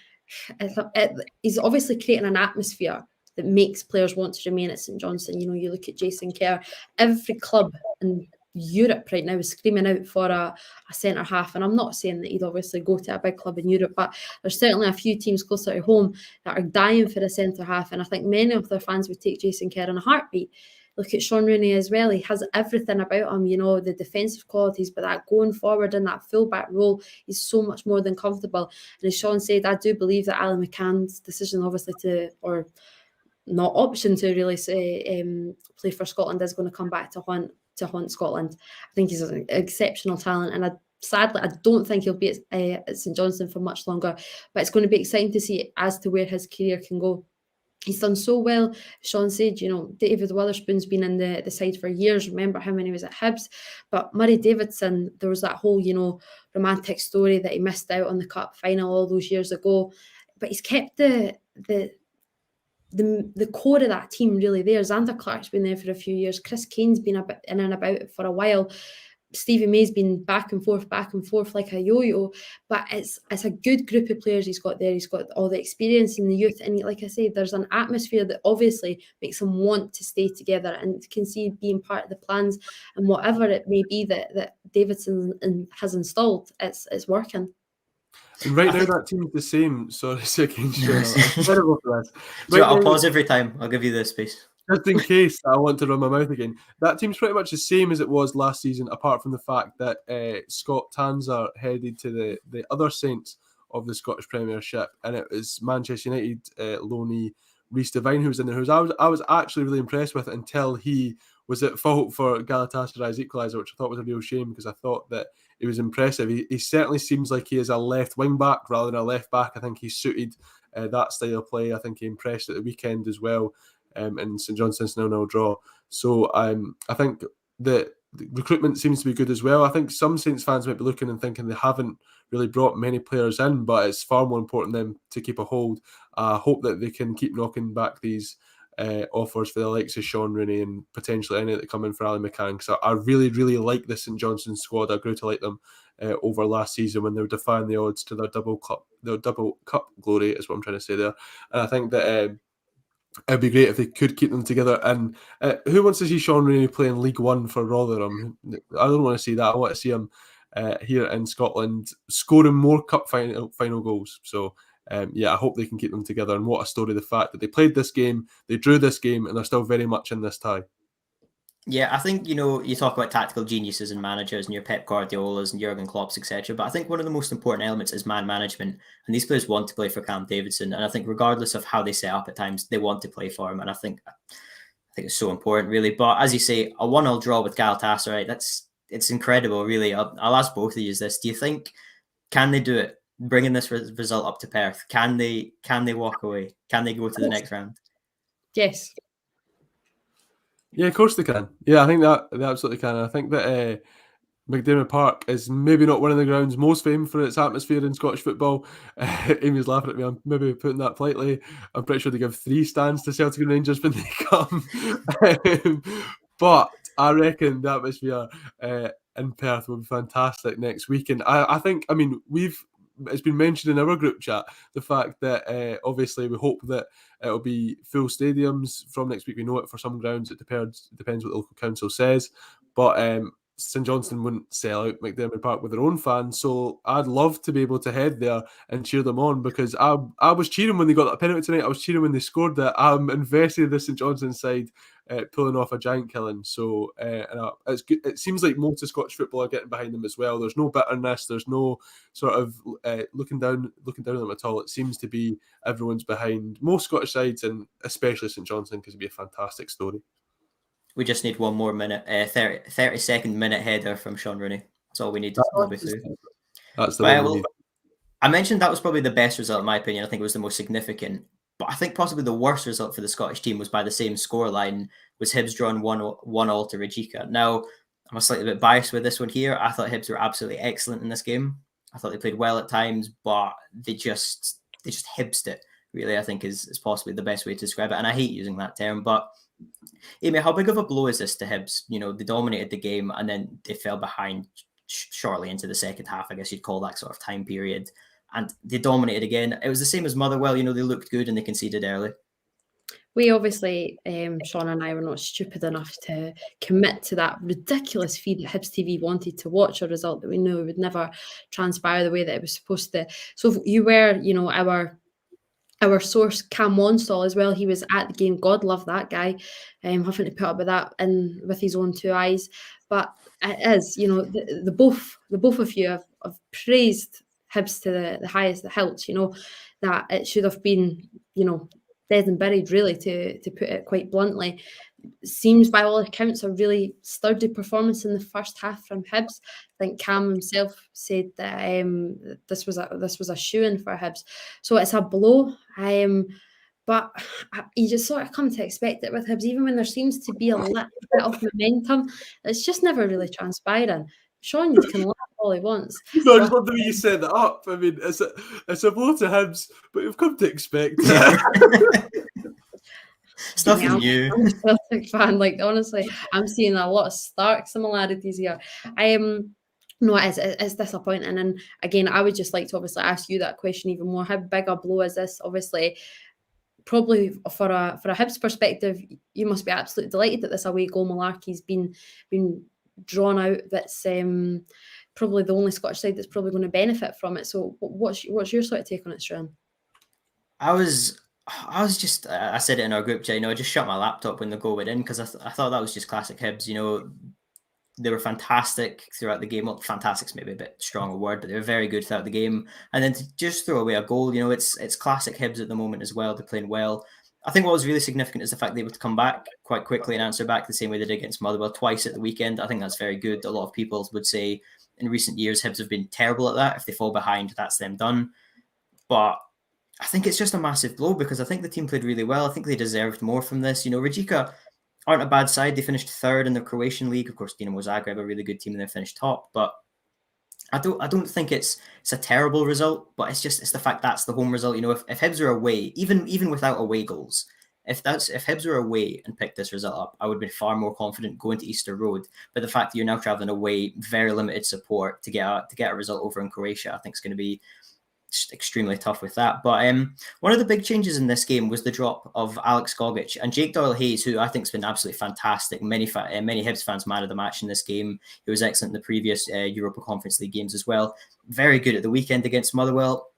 he's obviously creating an atmosphere that makes players want to remain at St Johnstone. You know, you look at Jason Kerr, every club in Europe right now is screaming out for a centre half, and I'm not saying that he'd obviously go to a big club in Europe, but there's certainly a few teams closer to home that are dying for a centre half, and I think many of their fans would take Jason Kerr in a heartbeat. Look at Sean Rooney as well. He has everything about him, you know, the defensive qualities, but that going forward in that full-back role, he's so much more than comfortable. And as Sean said, I do believe that Ali McCann's decision obviously or not option to really say play for Scotland is going to come back to haunt Scotland. I think he's an exceptional talent, and sadly I don't think he'll be at St Johnstone for much longer, but it's going to be exciting to see as to where his career can go. He's done so well. Sean said, you know, David Witherspoon's been in the side for years. Remember him when he was at Hibs. But Murray Davidson, there was that whole, you know, romantic story that he missed out on the cup final all those years ago. But he's kept the core of that team really there. Xander Clark's been there for a few years. Chris Kane's been a bit in and about it for a while. Stevie May's been back and forth like a yo-yo. But it's a good group of players he's got there. He's got all the experience in the youth. And like I say, there's an atmosphere that obviously makes him want to stay together and can see being part of the plans and whatever it may be that Davidson has installed, it's working. And right now that team's the same. Sorry, second. Terrible for this. Right, I'll pause every time. I'll give you the space. Just in case I want to run my mouth again. That team's pretty much the same as it was last season, apart from the fact that Scott Tanser headed to the other Saints of the Scottish Premiership, and it was Manchester United loanee Rhys Devine who was in there. I was actually really impressed with until he was at fault for Galatasaray's equaliser, which I thought was a real shame because I thought that he was impressive. He certainly seems like he is a left wing back rather than a left back. I think he suited that style of play. I think he impressed at the weekend as well. And St Johnstone's 0-0 draw. So I think the recruitment seems to be good as well. I think some Saints fans might be looking and thinking they haven't really brought many players in, but it's far more important them to keep a hold. I hope that they can keep knocking back these offers for the likes of Sean Rooney and potentially any that come in for Ali McCann, because I really, really like the St Johnstone squad. I grew to like them over last season when they were defying the odds to their double cup glory, is what I'm trying to say there. And I think that it'd be great if they could keep them together. And who wants to see Sean Rooney playing League One for Rotherham? I don't want to see that. I want to see him here in Scotland scoring more cup final goals. So I hope they can keep them together. And what a story, the fact that they played this game, they drew this game, and they're still very much in this tie. Yeah, I think, you talk about tactical geniuses and managers and your Pep Guardiolas and Jurgen Klopps, etc. But I think one of the most important elements is man management. And these players want to play for Cam Davidson. And I think regardless of how they set up at times, they want to play for him. And I think it's so important, really. But as you say, a 1-1 draw with Galatasaray, it's incredible, really. I'll ask both of you this. Do you think, can they do it? Bringing this result up to Perth, can they walk away? Can they go to the next round? Yes. Yeah, of course they can. Yeah, I think that they absolutely can. I think that McDiarmid Park is maybe not one of the grounds most famous for its atmosphere in Scottish football. Amy's laughing at me. I'm maybe putting that politely. I'm pretty sure they give 3 stands to Celtic and Rangers when they come. But I reckon the atmosphere in Perth will be fantastic next week. And I think, it's been mentioned in our group chat, the fact that obviously we hope that it'll be full stadiums from next week. We know it for some grounds. It depends what the local council says. But St Johnstone wouldn't sell out McDiarmid Park with their own fans, so I'd love to be able to head there and cheer them on, because I was cheering when they got that penalty tonight. I was cheering when they scored that. I'm invested in the St Johnstone side pulling off a giant killing. So it's good. It seems like most of Scottish football are getting behind them as well. There's no bitterness. There's no sort of looking down on them at all. It seems to be everyone's behind most Scottish sides, and especially St Johnstone, because it'd be a fantastic story. We just need one more minute, 30-second minute header from Sean Rooney. That's all we need. We'll be through. That's the one we need. I mentioned that was probably the best result, in my opinion. I think it was the most significant. But I think possibly the worst result for the Scottish team was by the same scoreline, was Hibs drawing 1-1 to Rijeka. Now, I'm a slightly bit biased with this one here. I thought Hibs were absolutely excellent in this game. I thought they played well at times, but they just Hibsed it, really, I think is possibly the best way to describe it. And I hate using that term, but Amy, how big of a blow is this to Hibs? They dominated the game and then they fell behind shortly into the second half. I guess you'd call that sort of time period. And they dominated again. It was the same as Motherwell. They looked good and they conceded early. We obviously, Sean and I were not stupid enough to commit to that ridiculous fee that Hibs TV wanted to watch a result that we knew would never transpire the way that it was supposed to. So you were, our source, Cam Monstall, as well. He was at the game. God love that guy. Having to put up with that and with his own 2 eyes. But it is, the both of you have praised Hibs to the highest the hilts. That it should have been, dead and buried, really, to put it quite bluntly. Seems by all accounts a really sturdy performance in the first half from Hibs. I think Cam himself said that this was a shoo-in for Hibs. So it's a blow. But you just sort of come to expect it with Hibs, even when there seems to be a little bit of momentum. It's just never really transpiring. Sean can laugh all he wants. No, I just love the way you set that up. I mean, it's a blow to Hibs, but you've come to expect it. It's nothing new. I'm a Celtic fan. Honestly, I'm seeing a lot of stark similarities here. No, it's disappointing. And again, I would just like to obviously ask you that question even more. How big a blow is this? Obviously, probably for a Hibs perspective, you must be absolutely delighted that this away goal malarkey's been drawn out. That's probably the only Scottish side that's probably going to benefit from it. So what's your sort of take on it, Struan? I was just, I said it in our group chat, I just shut my laptop when the goal went in, because I thought that was just classic Hibs. They were fantastic throughout the game. Well, fantastic's maybe a bit strong a word, but they were very good throughout the game. And then to just throw away a goal, it's classic Hibs at the moment as well. They're playing well. I think what was really significant is the fact they were able to come back quite quickly and answer back the same way they did against Motherwell twice at the weekend. I think that's very good. A lot of people would say in recent years, Hibs have been terrible at that. If they fall behind, that's them done. But I think it's just a massive blow, because I think the team played really well. I think they deserved more from this. Rijeka aren't a bad side. They finished third in the Croatian league. Of course, Dinamo Zagreb, a really good team, and they finished top. But I don't think it's a terrible result, but it's the fact that's the home result. If Hibs are away, even without away goals, if Hibs were away and picked this result up, I would be far more confident going to Easter Road. But the fact that you're now traveling away, very limited support to get a result over in Croatia, I think is going to be extremely tough with that. But one of the big changes in this game was the drop of Alex Gogic and Jake Doyle-Hayes, who I think has been absolutely fantastic. Many Hibs fans man of the match in this game. He was excellent in the previous Europa Conference League games as well. Very good at the weekend against Motherwell.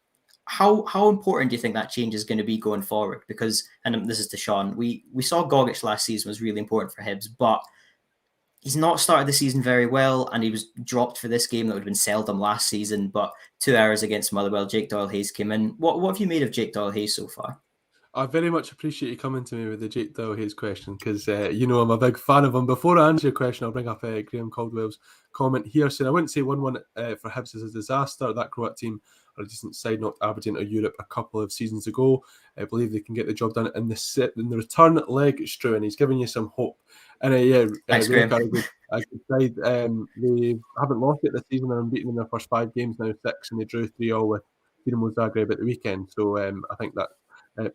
How important do you think that change is going to be going forward? Because, and this is to Sean, we saw Gogic last season was really important for Hibs, but he's not started the season very well, and he was dropped for this game that would have been seldom last season. But 2 hours against Motherwell, Jake Doyle-Hayes came in. What have you made of Jake Doyle-Hayes so far? I very much appreciate you coming to me with the Jake Doyle-Hayes question because I'm a big fan of him. Before I answer your question, I'll bring up Graham Caldwell's comment here saying I wouldn't say 1-1 for Hibs is a disaster. That Croat team are a decent side, knocked Aberdeen out of Europe a couple of seasons ago. I believe they can get the job done in the return leg, Struan, and he's giving you some hope. And Thanks, Graham. a good side. They haven't lost it this season. They're unbeaten in their first 5 games now, 6, and they drew 3-3 with Dinamo Zagreb at the weekend. So I think that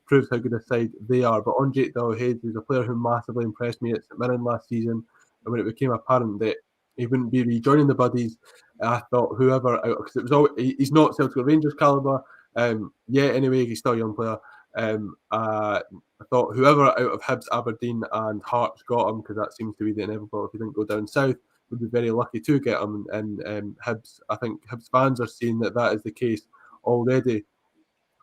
proves how good a side they are. But on Jake Doyle-Hayes, he's a player who massively impressed me at St Mirren last season. And when it became apparent that he wouldn't be rejoining the Buddies, I thought whoever, because it was always, he's not Celtic or Rangers calibre. Anyway, he's still a young player. I thought whoever out of Hibs, Aberdeen and Hearts got him, because that seems to be the inevitable if he didn't go down south, would be very lucky to get him. And Hibs, I think Hibs fans are seeing that is the case already.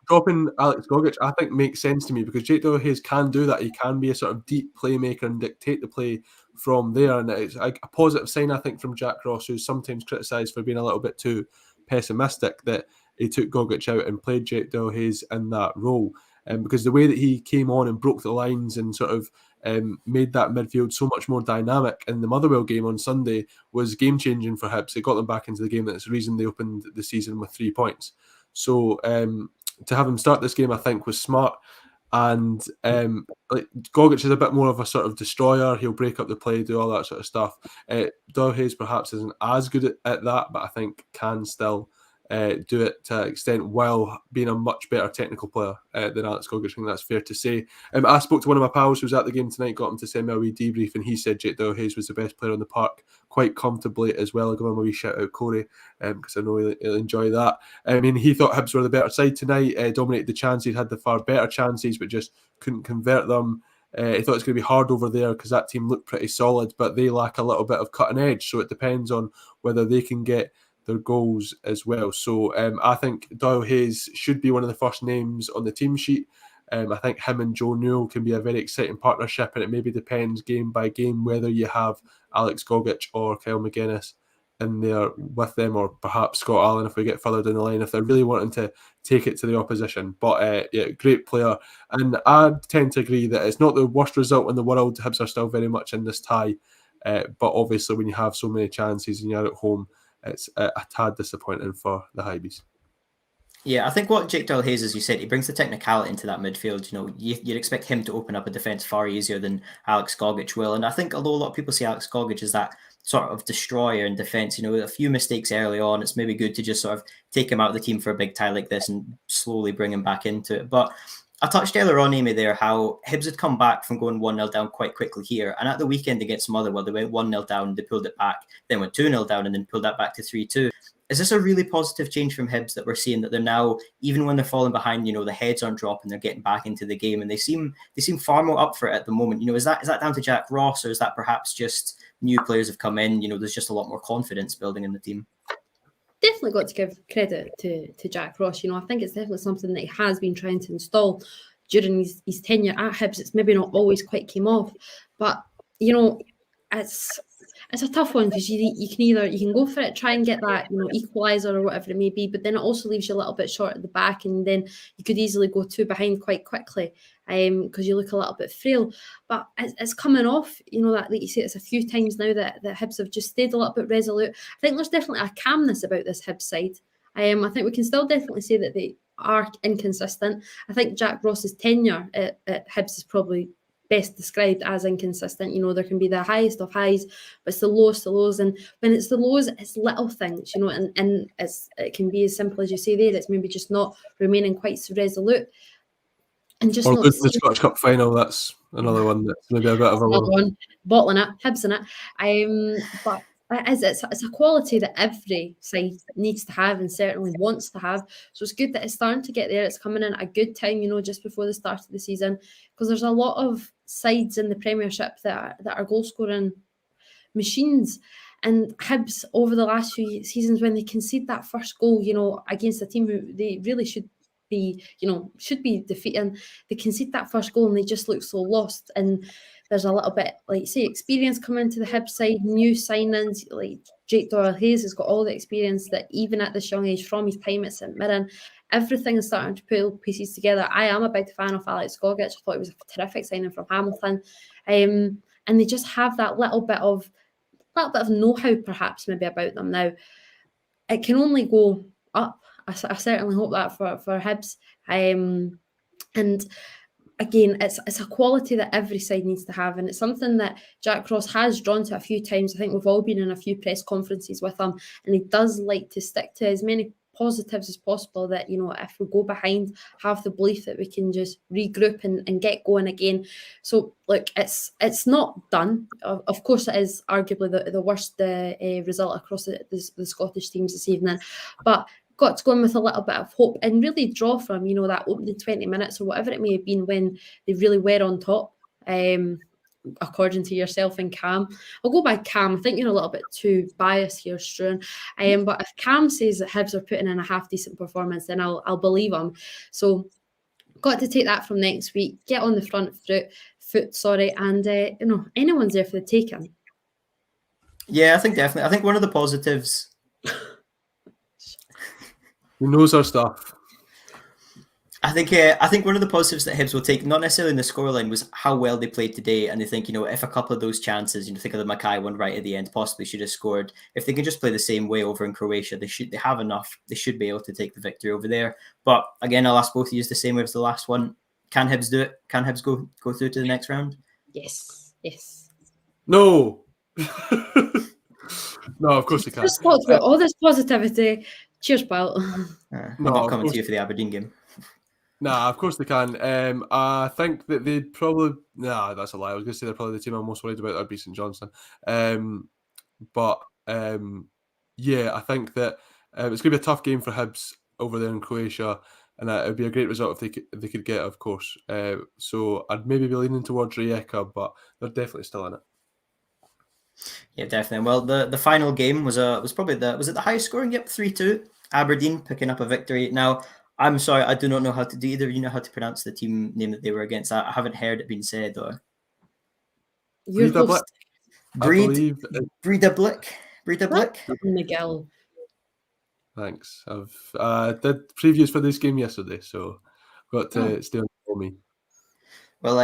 Dropping Alex Gogic, I think, makes sense to me because Jake Doyle-Hayes can do that. He can be a sort of deep playmaker and dictate the play from there. And it's a positive sign, I think, from Jack Ross, who's sometimes criticised for being a little bit too pessimistic, that he took Gogic out and played Jake Doyle-Hayes in that role. Because the way that he came on and broke the lines and sort of made that midfield so much more dynamic in the Motherwell game on Sunday was game-changing for Hibs. It got them back into the game. That's the reason they opened the season with 3 points. So to have him start this game, I think, was smart. And Gogic is a bit more of a sort of destroyer. He'll break up the play, do all that sort of stuff. Doyle-Hayes perhaps isn't as good at that, but I think can still do it to an extent while being a much better technical player than Alex Gogic. I think that's fair to say. I spoke to one of my pals who was at the game tonight, got him to send me a wee debrief, and he said Jake Doyle-Hayes was the best player on the park quite comfortably as well. I'll give him a wee shout out, Corey, because I know he'll enjoy that. I mean, he thought Hibs were the better side tonight, dominated the chances, had the far better chances, but just couldn't convert them. He thought it's going to be hard over there because that team looked pretty solid, but they lack a little bit of cutting edge. So it depends on whether they can get their goals as well. So I think Doyle-Hayes should be one of the first names on the team sheet. I think him and Joe Newell can be a very exciting partnership, and it maybe depends game by game whether you have Alex Gogic or Kyle McGuinness in there with them, or perhaps Scott Allen if we get further down the line, if they're really wanting to take it to the opposition. But great player. And I tend to agree that it's not the worst result in the world. Hibs are still very much in this tie. But obviously when you have so many chances and you're at home, it's a tad disappointing for the Hibs. Yeah, I think what Jake Doyle-Hayes, as you said, he brings the technicality into that midfield. You know, you'd expect him to open up a defence far easier than Alex Gogic will. And I think although a lot of people see Alex Gogic as that sort of destroyer in defence, you know, a few mistakes early on, it's maybe good to just sort of take him out of the team for a big tie like this and slowly bring him back into it. But I touched earlier on, Amy, there, how Hibs had come back from going 1-0 down quite quickly here. And at the weekend against Motherwell, they went 1-0 down, they pulled it back, then went 2-0 down, and then pulled that back to 3-2. Is this a really positive change from Hibs that we're seeing, that they're now, even when they're falling behind, you know, the heads aren't dropping, they're getting back into the game, and they seem far more up for it at the moment? You know, is that down to Jack Ross, or is that perhaps just new players have come in? You know, there's just a lot more confidence building in the team. Definitely got to give credit to Jack Ross. You know, I think it's definitely something that he has been trying to install during his tenure at Hibs. It's maybe not always quite came off, but you know, it's a tough one because you can go for it, try and get that, you know, equaliser or whatever it may be, but then it also leaves you a little bit short at the back, and then you could easily go 2 behind quite quickly because you look a little bit frail. But it's coming off, you know, that like you say, it's a few times now that Hibs have just stayed a little bit resolute. I think there's definitely a calmness about this Hibs side. I think we can still definitely say that they are inconsistent. I think Jack Ross's tenure at Hibs is probably best described as inconsistent. You know, there can be the highest of highs, but it's the lowest of lows. And when it's the lows, it's little things, you know, and it can be as simple as you say there. It's maybe just not remaining quite so resolute. And just or not losing the Scottish Cup final, that's another one that's maybe a bit of a one. Bottling it, Hibs in it. But it's a quality that every side needs to have and certainly wants to have. So it's good that it's starting to get there. It's coming in at a good time, you know, just before the start of the season, because there's a lot of sides in the Premiership that are goal scoring machines. And Hibs over the last few seasons, when they concede that first goal, you know, against a team who they really should be defeating, they concede that first goal and they just look so lost. And there's a little bit, like, say, experience coming to the Hibs side, new signings, like Jake Doyle-Hayes has got all the experience that even at this young age from his time at St Mirren, everything is starting to pull pieces together. I am a big fan of Alex Gogic. I thought it was a terrific signing from Hamilton. And they just have that little bit of know-how perhaps maybe about them now. It can only go up. I certainly hope that for Hibs. And again, it's a quality that every side needs to have, and it's something that Jack Ross has drawn to a few times. I think we've all been in a few press conferences with him, and he does like to stick to as many positives as possible, that, you know, if we go behind, have the belief that we can just regroup and get going again. So, look, it's not done. Of course, it is arguably the worst result across the Scottish teams this evening, but got to go in with a little bit of hope and really draw from, you know, that opening 20 minutes or whatever it may have been when they really were on top, according to yourself and Cam. I'll go by Cam. I think you're a little bit too biased here, Struan. But if Cam says that Hibs are putting in a half-decent performance, then I'll believe him. So got to take that from next week, get on the front foot, and, you know, anyone's there for the taking. Yeah, I think definitely. I think one of the positives... He knows our stuff. I think one of the positives that Hibs will take, not necessarily in the scoreline, was how well they played today. And they think, you know, if a couple of those chances, you know, think of the Mackay one right at the end, possibly should have scored. If they can just play the same way over in Croatia, they have enough. They should be able to take the victory over there. But again, I'll ask both of you the same way as the last one. Can Hibs do it? Can Hibs go through to the next round? Yes. No. No, of course they can. Just talked about all this positivity. Cheers, pal. I'm not coming to you for the Aberdeen game. Nah, of course they can. I think that they'd probably... Nah, that's a lie. I was going to say they're probably the team I'm most worried about are beating Johnstone. But yeah, I think that it's going to be a tough game for Hibs over there in Croatia, and it would be a great result if they could get it, of course. So I'd maybe be leaning towards Rijeka, but they're definitely still in it. Yeah, definitely. Well, the final game was probably was it the highest scoring? Yep, 3-2. Aberdeen picking up a victory. Now, I'm sorry, I do not know how to do either. You know how to pronounce the team name that they were against? I haven't heard it being said, or Your Breed a Blick. Mcgill. Thanks. I've did previews for this game yesterday, so got to stay on for me. Well,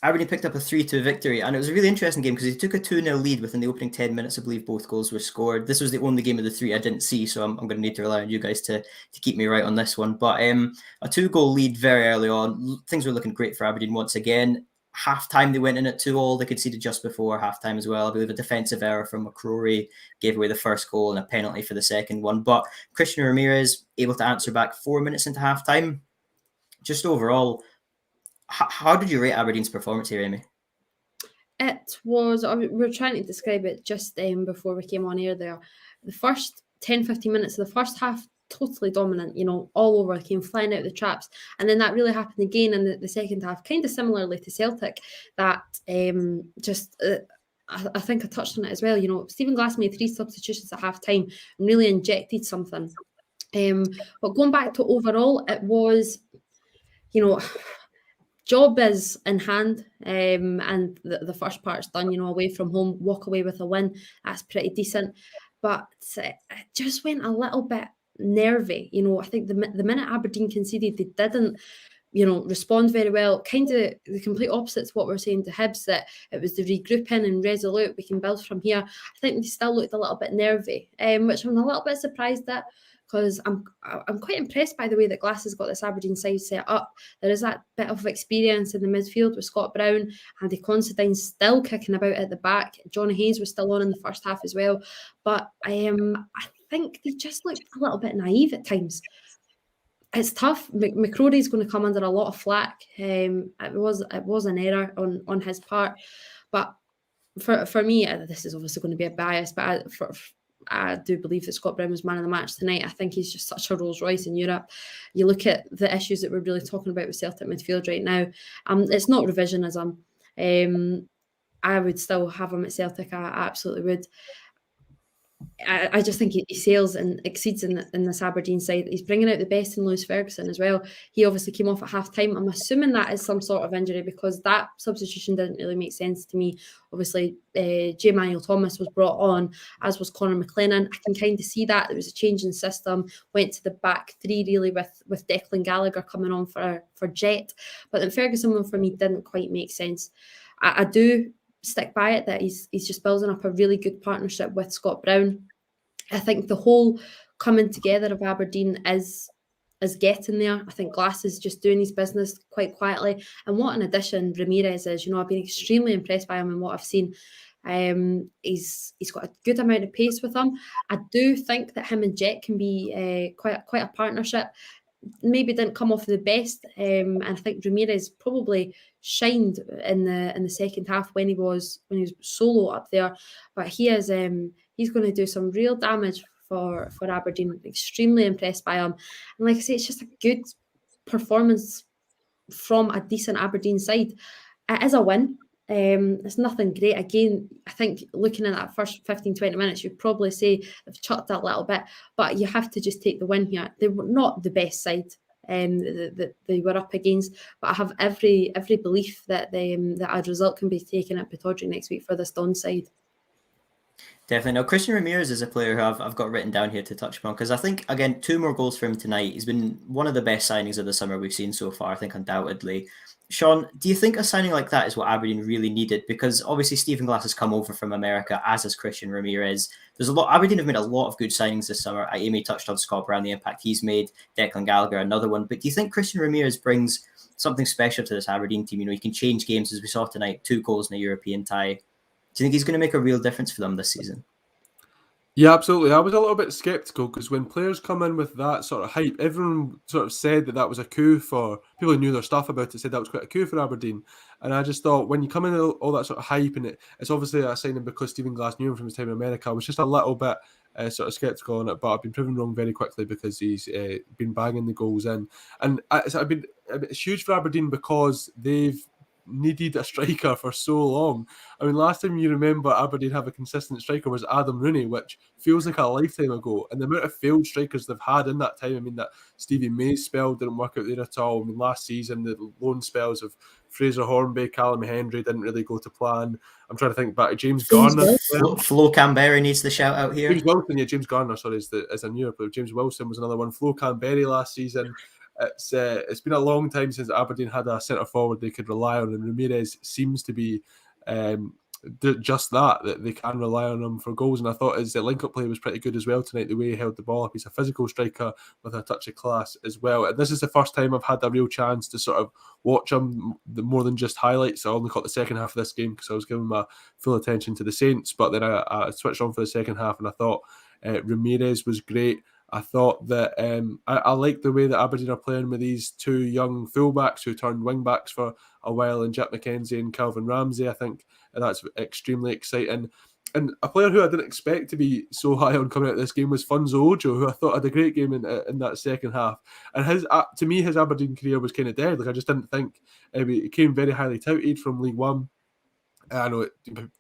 Aberdeen picked up a 3-2 victory, and it was a really interesting game because they took a 2-0 lead within the opening 10 minutes. I believe both goals were scored. This was the only game of the three I didn't see, so I'm going to need to rely on you guys to keep me right on this one. But a 2-goal lead very early on. Things were looking great for Aberdeen once again. Half-time, they went in at 2-2. They conceded just before half-time as well. I believe a defensive error from McCrory gave away the first goal and a penalty for the second one. But Christian Ramirez able to answer back 4 minutes into half-time. Just overall... How did you rate Aberdeen's performance here, Amy? It was, we were trying to describe it just before we came on air there. The first 10-15 minutes of the first half, totally dominant, you know, all over, came flying out of the traps. And then that really happened again in the second half, kind of similarly to Celtic, that I think I touched on it as well. You know, Stephen Glass made 3 substitutions at half-time and really injected something. But going back to overall, it was, you know... Job is in hand, and the first part's done, you know, away from home, walk away with a win. That's pretty decent. But it just went a little bit nervy. You know, I think the minute Aberdeen conceded, they didn't, you know, respond very well. Kind of the complete opposite to what we're saying to Hibs, that it was the regrouping and resolute, we can build from here. I think they still looked a little bit nervy, which I'm a little bit surprised at. Because I'm quite impressed by the way that Glass has got this Aberdeen side set up. There is that bit of experience in the midfield with Scott Brown, Andy Considine still kicking about at the back. Johnny Hayes was still on in the first half as well. But I think they just looked a little bit naive at times. It's tough. McCrory is going to come under a lot of flack. It was an error on his part. But for me, this is obviously going to be a bias, but I do believe that Scott Brown was man of the match tonight. I think he's just such a Rolls Royce in Europe. You look at the issues that we're really talking about with Celtic midfield right now. It's not revisionism. I would still have him at Celtic. I absolutely would. I just think he sails and exceeds in this Aberdeen side. He's bringing out the best in Lewis Ferguson as well. He obviously came off at half-time. I'm assuming that is some sort of injury because that substitution didn't really make sense to me. Obviously, J. Manuel Thomas was brought on, as was Conor McLennan. I can kind of see that. There was a change in system, went to the back three really with Declan Gallagher coming on for Jet. But then Ferguson one for me didn't quite make sense. I do stick by it that he's just building up a really good partnership with Scott Brown. I think the whole coming together of Aberdeen is getting there. I think Glass is just doing his business quite quietly. And what an addition Ramirez is. I've been extremely impressed by him and what I've seen. He's got a good amount of pace with him. I do think that him and Jet can be quite a partnership. Maybe didn't come off the best, and I think Ramirez probably shined in the second half when he was solo up there. But he is he's going to do some real damage for Aberdeen. Extremely impressed by him, and like I say, it's just a good performance from a decent Aberdeen side. It is a win. It's nothing great. Again, I think looking at that first 15-20 minutes, you'd probably say they've chucked a little bit, but you have to just take the win here. They were not the best side that they were up against, but I have every belief that that a result can be taken at Pittodrie next week for this Don side. Definitely. Now, Christian Ramirez is a player who I've got written down here to touch upon because I think, again, 2 more goals for him tonight. He's been one of the best signings of the summer we've seen so far, I think, undoubtedly. Sean, do you think a signing like that is what Aberdeen really needed? Because obviously Stephen Glass has come over from America, as has Christian Ramirez. Aberdeen have made a lot of good signings this summer. Amy touched on Scott Brown, the impact he's made. Declan Gallagher, another one. But do you think Christian Ramirez brings something special to this Aberdeen team? He can change games, as we saw tonight, 2 goals in a European tie. Do you think he's going to make a real difference for them this season? Yeah, absolutely. I was a little bit sceptical because when players come in with that sort of hype, everyone sort of said that was a coup for people who knew their stuff about it, said that was quite a coup for Aberdeen. And I just thought when you come in with all that sort of hype, and it's obviously a signing because Stephen Glass knew him from his time in America, I was just a little bit sort of sceptical on it, but I've been proven wrong very quickly because he's been banging the goals in. And it's huge for Aberdeen because they've needed a striker for so long. I mean, last time you remember Aberdeen have a consistent striker was Adam Rooney, which feels like a lifetime ago. And the amount of failed strikers they've had in that time, I mean, that Stevie May's spell didn't work out there at all. I mean, last season, the loan spells of Fraser Hornby, Callum Hendry didn't really go to plan. I'm trying to think back to James Garner. Flo Canberra needs the shout out here. James Wilson, yeah, James Garner, sorry, is a newer player. James Wilson was another one. Flo Canberra last season. It's been a long time since Aberdeen had a centre forward they could rely on, and Ramirez seems to be just that they can rely on him for goals. And I thought his link-up play was pretty good as well tonight, the way he held the ball up. He's a physical striker with a touch of class as well. And this is the first time I've had a real chance to sort of watch him more than just highlights. I only caught the second half of this game because I was giving my full attention to the Saints, but then I switched on for the second half and I thought Ramirez was great. I thought that I like the way that Aberdeen are playing with these 2 young fullbacks who turned wingbacks for a while, and Jack McKenzie and Calvin Ramsey. I think that's extremely exciting. And a player who I didn't expect to be so high on coming out of this game was Funzo Ojo, who I thought had a great game in that second half. And to me, his Aberdeen career was kind of dead. Like I just didn't think he came very highly touted from League One. I know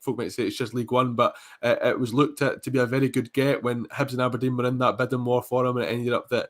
folk might say it's just League One, but it was looked at to be a very good get when Hibs and Aberdeen were in that bidding war for him, and it ended up that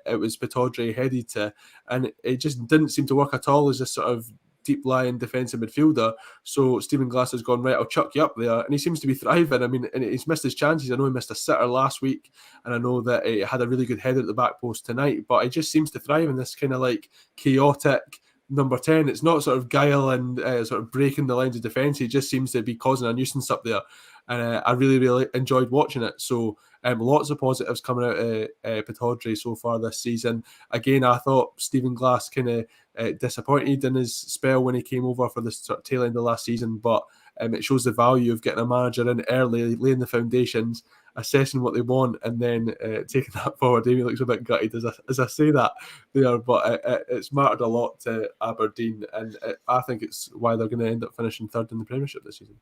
it was Pittodrie headed to, and it just didn't seem to work at all as a sort of deep-lying defensive midfielder. So Stephen Glass has gone, right, I'll chuck you up there, and he seems to be thriving. I mean, and he's missed his chances. I know he missed a sitter last week, and I know that he had a really good header at the back post tonight, but he just seems to thrive in this kind of like chaotic number 10. It's not sort of guile and sort of breaking the lines of defence. He just seems to be causing a nuisance up there, and I really enjoyed watching it. So lots of positives coming out of Pittodrie so far this season. Again, I thought Stephen Glass kind of disappointed in his spell when he came over for the sort of tail end of last season, but it shows the value of getting a manager in early, laying the foundations, assessing what they want, and then taking that forward. Amy looks a bit gutted as I say that there, but it's mattered a lot to Aberdeen, and I think it's why they're going to end up finishing 3rd in the Premiership this season.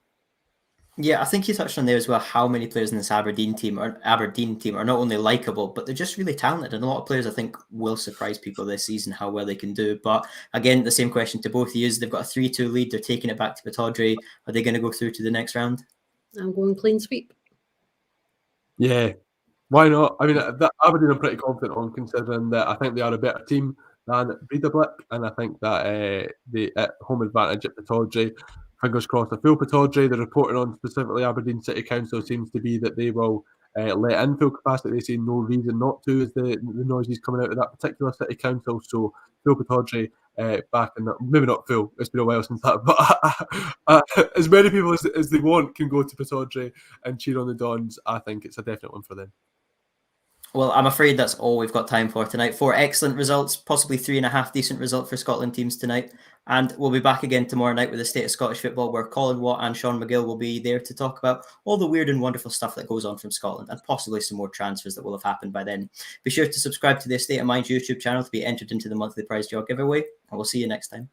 Yeah, I think you touched on there as well how many players in this Aberdeen team are not only likeable, but they're just really talented. And a lot of players, I think, will surprise people this season how well they can do. But again, the same question to both of you is they've got a 3-2 lead. They're taking it back to Pittodrie. Are they going to go through to the next round? I'm going clean sweep. Yeah, why not? I mean, Aberdeen I'm pretty confident on, considering that I think they are a better team than Breidablik, and I think that the home advantage at Pittodrie, fingers crossed, a full Pittodrie. The reporting on specifically Aberdeen City Council seems to be that they will let in full capacity. They see no reason not to, as the noises coming out of that particular City Council. So full Pittodrie back, and maybe not full. It's been a while since that, but as many people as they want can go to Pittodrie and cheer on the Dons. I think it's a definite one for them. Well, I'm afraid that's all we've got time for tonight. 4 excellent results, possibly 3.5 decent results for Scotland teams tonight. And we'll be back again tomorrow night with the state of Scottish football, where Colin Watt and Sean Mcgill will be there to talk about all the weird and wonderful stuff that goes on from Scotland, and possibly some more transfers that will have happened by then. Be sure to subscribe to the Estate of Mind's YouTube channel to be entered into the monthly prize draw giveaway, and we'll see you next time.